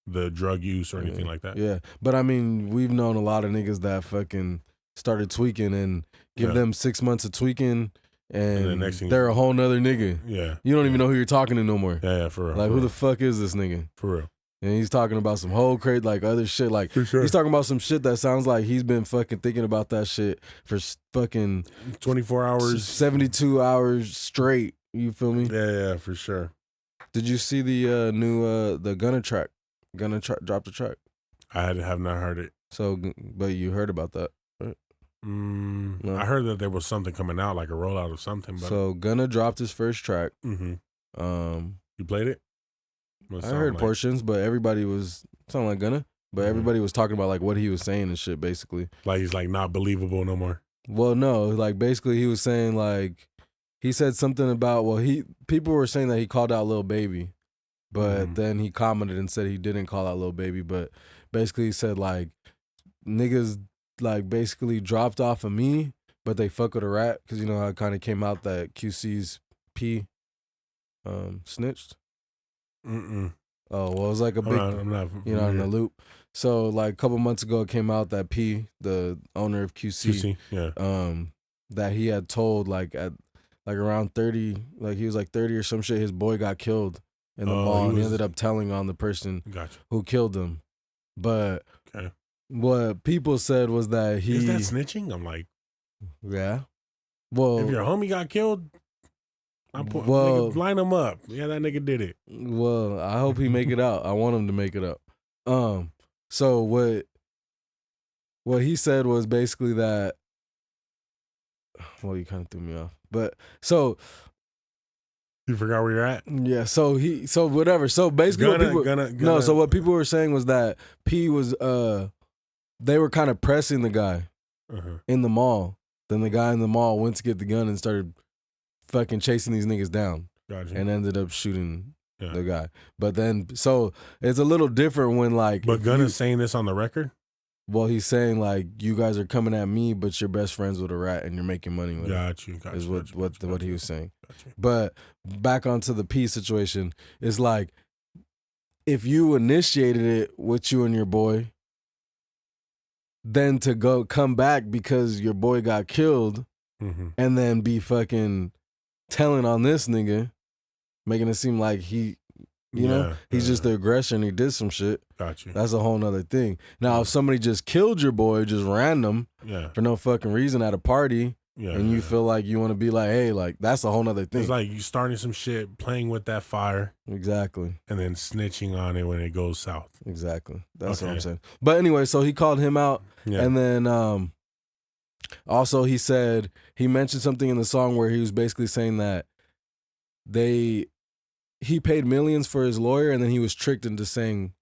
the drug use or anything like that. Yeah, but I mean, we've known a lot of niggas that fucking started tweaking and give them 6 months of tweaking and the next thing they're a whole nother nigga. Yeah. You don't even know who you're talking to no more. Yeah, for real. Like, who the fuck is this nigga? For real. And he's talking about some whole crazy, like, other shit. Like, he's talking about some shit that sounds like he's been fucking thinking about that shit for fucking 24 hours, 72 hours straight. You feel me? Yeah, for sure. Did you see the new the Gunna track? Gunna dropped the track. I have not heard it. So, but you heard about that, right? No. I heard that there was something coming out, like a rollout of something. But so Gunna dropped his first track. Mm-hmm. You played it? I heard portions, but everybody was sounding like Gunna. But everybody was talking about like what he was saying and shit, basically. Like he's like not believable no more. Well, no, like basically he was saying like he said something about people were saying that he called out Lil Baby, but then he commented and said he didn't call out Lil Baby, but basically he said like niggas like basically dropped off of me, but they fuck with a rat because you know how it kind of came out that QC's P snitched. Mm-mm. Oh, well, it was like a big, I'm not in the loop. So, like, a couple months ago, it came out that P, the owner of QC, yeah, that he had told, like, at like around 30, like he was like 30 or some shit. His boy got killed in the mall, and he ended up telling on the person who killed him. But what people said was that is that snitching? I'm like, yeah. Well, if your homie got killed, nigga, line him up. Yeah, that nigga did it. Well, I hope he make it out. I want him to make it out. So what he said was basically that. Well, you kind of threw me off, but so you forgot where you're at. Yeah. So whatever. So basically, So what people were saying was that P was they were kind of pressing the guy in the mall. Then the guy in the mall went to get the gun and started fucking chasing these niggas down. Gotcha. And ended up shooting the guy. But then, so it's a little different when like. But Gunna is saying this on the record? Well, he's saying like, you guys are coming at me, but you're best friends with a rat and you're making money with it. Is what he was saying. But back onto the P situation, it's like, if you initiated it with you and your boy, then to come back because your boy got killed and then be fucking telling on this nigga, making it seem like he, you know, he's just the aggressor and he did some shit. Gotcha. That's a whole nother thing. Now, if somebody just killed your boy, just random, for no fucking reason at a party, and you feel like you want to be like, hey, like, that's a whole nother thing. It's like you starting some shit, playing with that fire. Exactly. And then snitching on it when it goes south. Exactly. That's what I'm saying. But anyway, so he called him out. Yeah. And then also he said, he mentioned something in the song where he was basically saying that he paid millions for his lawyer and then he was tricked into saying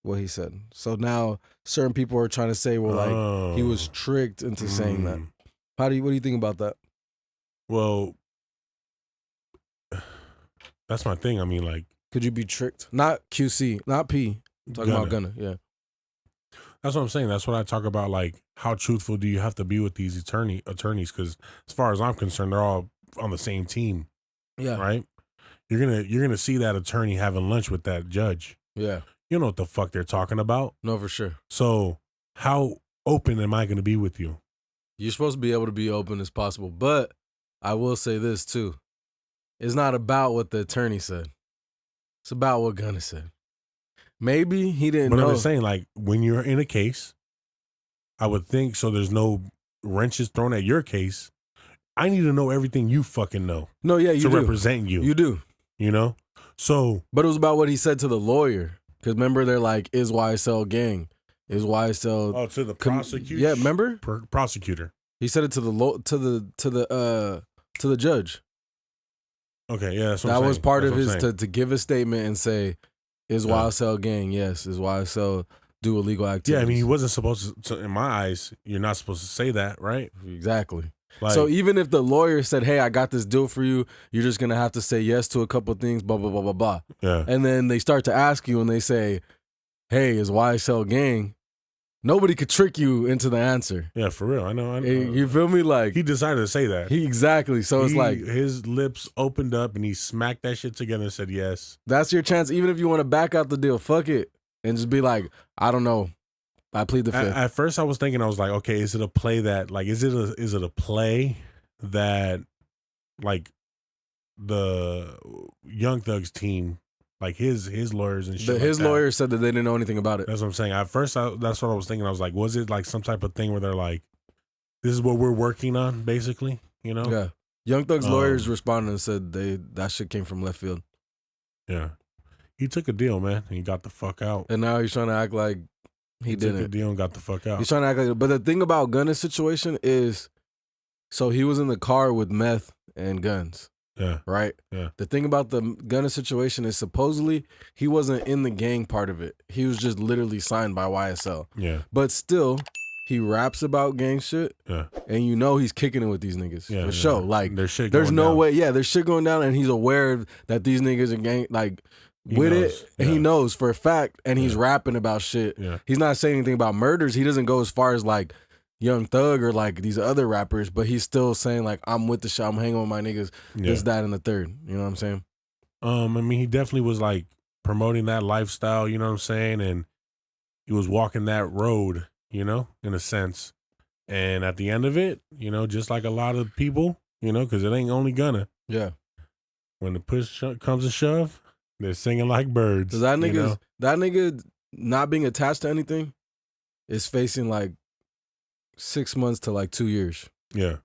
what he said. So now certain people are trying to say, well, like, he was tricked into saying that. What do you think about that? Well, that's my thing. I mean, like, could you be tricked? Not QC, not P. I'm talking about Gunna. Yeah. That's what I'm saying. That's what I talk about. Like, how truthful do you have to be with these attorneys? Because as far as I'm concerned, they're all on the same team. Yeah. Right. You're gonna see that attorney having lunch with that judge. Yeah. You know what the fuck they're talking about. No, for sure. So how open am I going to be with you? You're supposed to be able to be open as possible. But I will say this too. It's not about what the attorney said. It's about what Gunna said. Maybe he didn't know. But I'm just saying, like, when you're in a case, I would think, so there's no wrenches thrown at your case, I need to know everything you fucking know. No, yeah, you do. To represent you. You do. You know? So. But it was about what he said to the lawyer. Because remember, they're like, is YSL gang? Is YSL... Oh, to the prosecutor? Yeah, remember? Prosecutor. He said it to the judge. Okay, yeah, that's what that I'm was saying. part that's of his to give a statement and say, is YSL gang? Yes. Is YSL do illegal activities? Yeah, I mean, he wasn't supposed to, in my eyes, you're not supposed to say that, right? Exactly. Like, so even if the lawyer said, hey, I got this deal for you, you're just going to have to say yes to a couple of things, blah, blah, blah, blah, blah. Yeah. And then they start to ask you and they say, hey, is YSL gang? Nobody could trick you into the answer. Yeah, for real. I know. You feel me? Like, he decided to say that. Exactly. So it's like his lips opened up and he smacked that shit together and said yes. That's your chance. Even if you want to back out the deal, fuck it. And just be like, I don't know. I plead the fifth. At first I was thinking, I was like, okay, is it a play that, like, is it a play that, like, the Young Thug's team, like his lawyers and shit. His lawyer said that they didn't know anything about it. That's what I'm saying. At first, that's what I was thinking. I was like, was it like some type of thing where they're like, this is what we're working on, basically? You know? Yeah. Young Thug's lawyers responded and said that shit came from left field. Yeah. He took a deal, man, and he got the fuck out. And now he's trying to act like he didn't. Took a deal and got the fuck out. He's trying to act like. But the thing about Gunna's situation is, so he was in the car with meth and guns. Yeah. Right? Yeah. The thing about the Gunna situation is supposedly he wasn't in the gang part of it. He was just literally signed by YSL. Yeah. But still, he raps about gang shit. Yeah. And you know he's kicking it with these niggas. Yeah. For sure. Like, there's shit there's going no down. way. Yeah, there's shit going down and he's aware that these niggas are gang, like, with it. And he knows for a fact. And he's rapping about shit. Yeah. He's not saying anything about murders. He doesn't go as far as like Young Thug or like these other rappers, but he's still saying like, I'm with the shit, I'm hanging with my niggas, this, that, and the third. You know what I'm saying? I mean, he definitely was like promoting that lifestyle, you know what I'm saying? And he was walking that road, you know, in a sense. And at the end of it, you know, just like a lot of people, you know, because it ain't only gonna. Yeah. When the push comes to shove, they're singing like birds. So that nigga not being attached to anything is facing like 6 months to like 2 years. Yeah.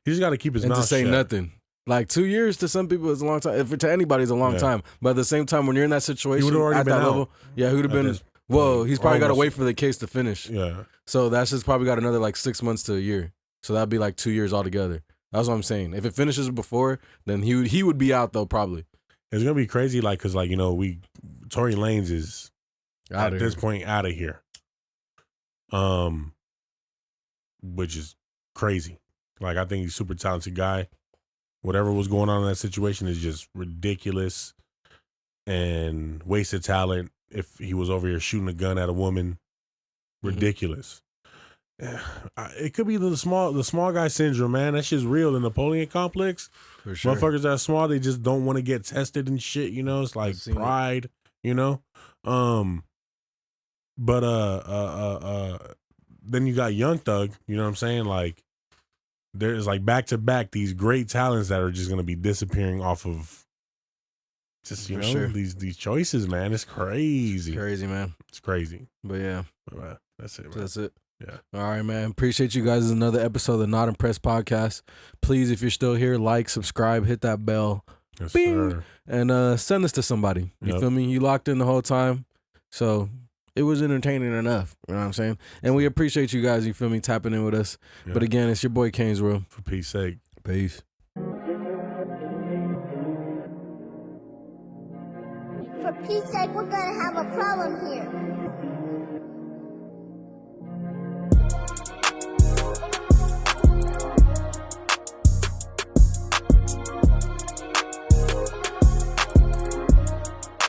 He just got to keep his mouth shut. And to say nothing. Like 2 years to some people is a long time. If to anybody, it's a long time. But at the same time, when you're in that situation at that level, he would have been. Whoa, he's probably got to wait for the case to finish. Yeah. So that's just probably got another like 6 months to a year. So that'd be like 2 years altogether. That's what I'm saying. If it finishes before, then he would be out though probably. It's gonna be crazy, like, cause like, you know, Tory Lanez is at this point out of here, which is crazy. Like, I think he's a super talented guy. Whatever was going on in that situation is just ridiculous and wasted talent. If he was over here shooting a gun at a woman, ridiculous. It could be the small guy syndrome, man. That shit's real. The Napoleon complex. For sure. Motherfuckers that are small, they just don't want to get tested and shit. You know, it's like pride. You know, but then you got Young Thug. You know what I'm saying? Like, there's like back to back these great talents that are just gonna be disappearing off of just these choices, man. It's crazy. It's crazy, man. It's crazy. But yeah, that's it. Man. That's it. Yeah. All right, man. Appreciate you guys. This is another episode of the Not Impressed podcast. Please, if you're still here, like, subscribe, hit that bell. Yes, Bing! sir. And send this to somebody. You feel me? You locked in the whole time. So it was entertaining enough. You know what I'm saying? And we appreciate you guys, you feel me, tapping in with us. Yeah. But again, it's your boy kanesworld. For peace sake. Peace. For Pete's sake, we're gonna have a problem here.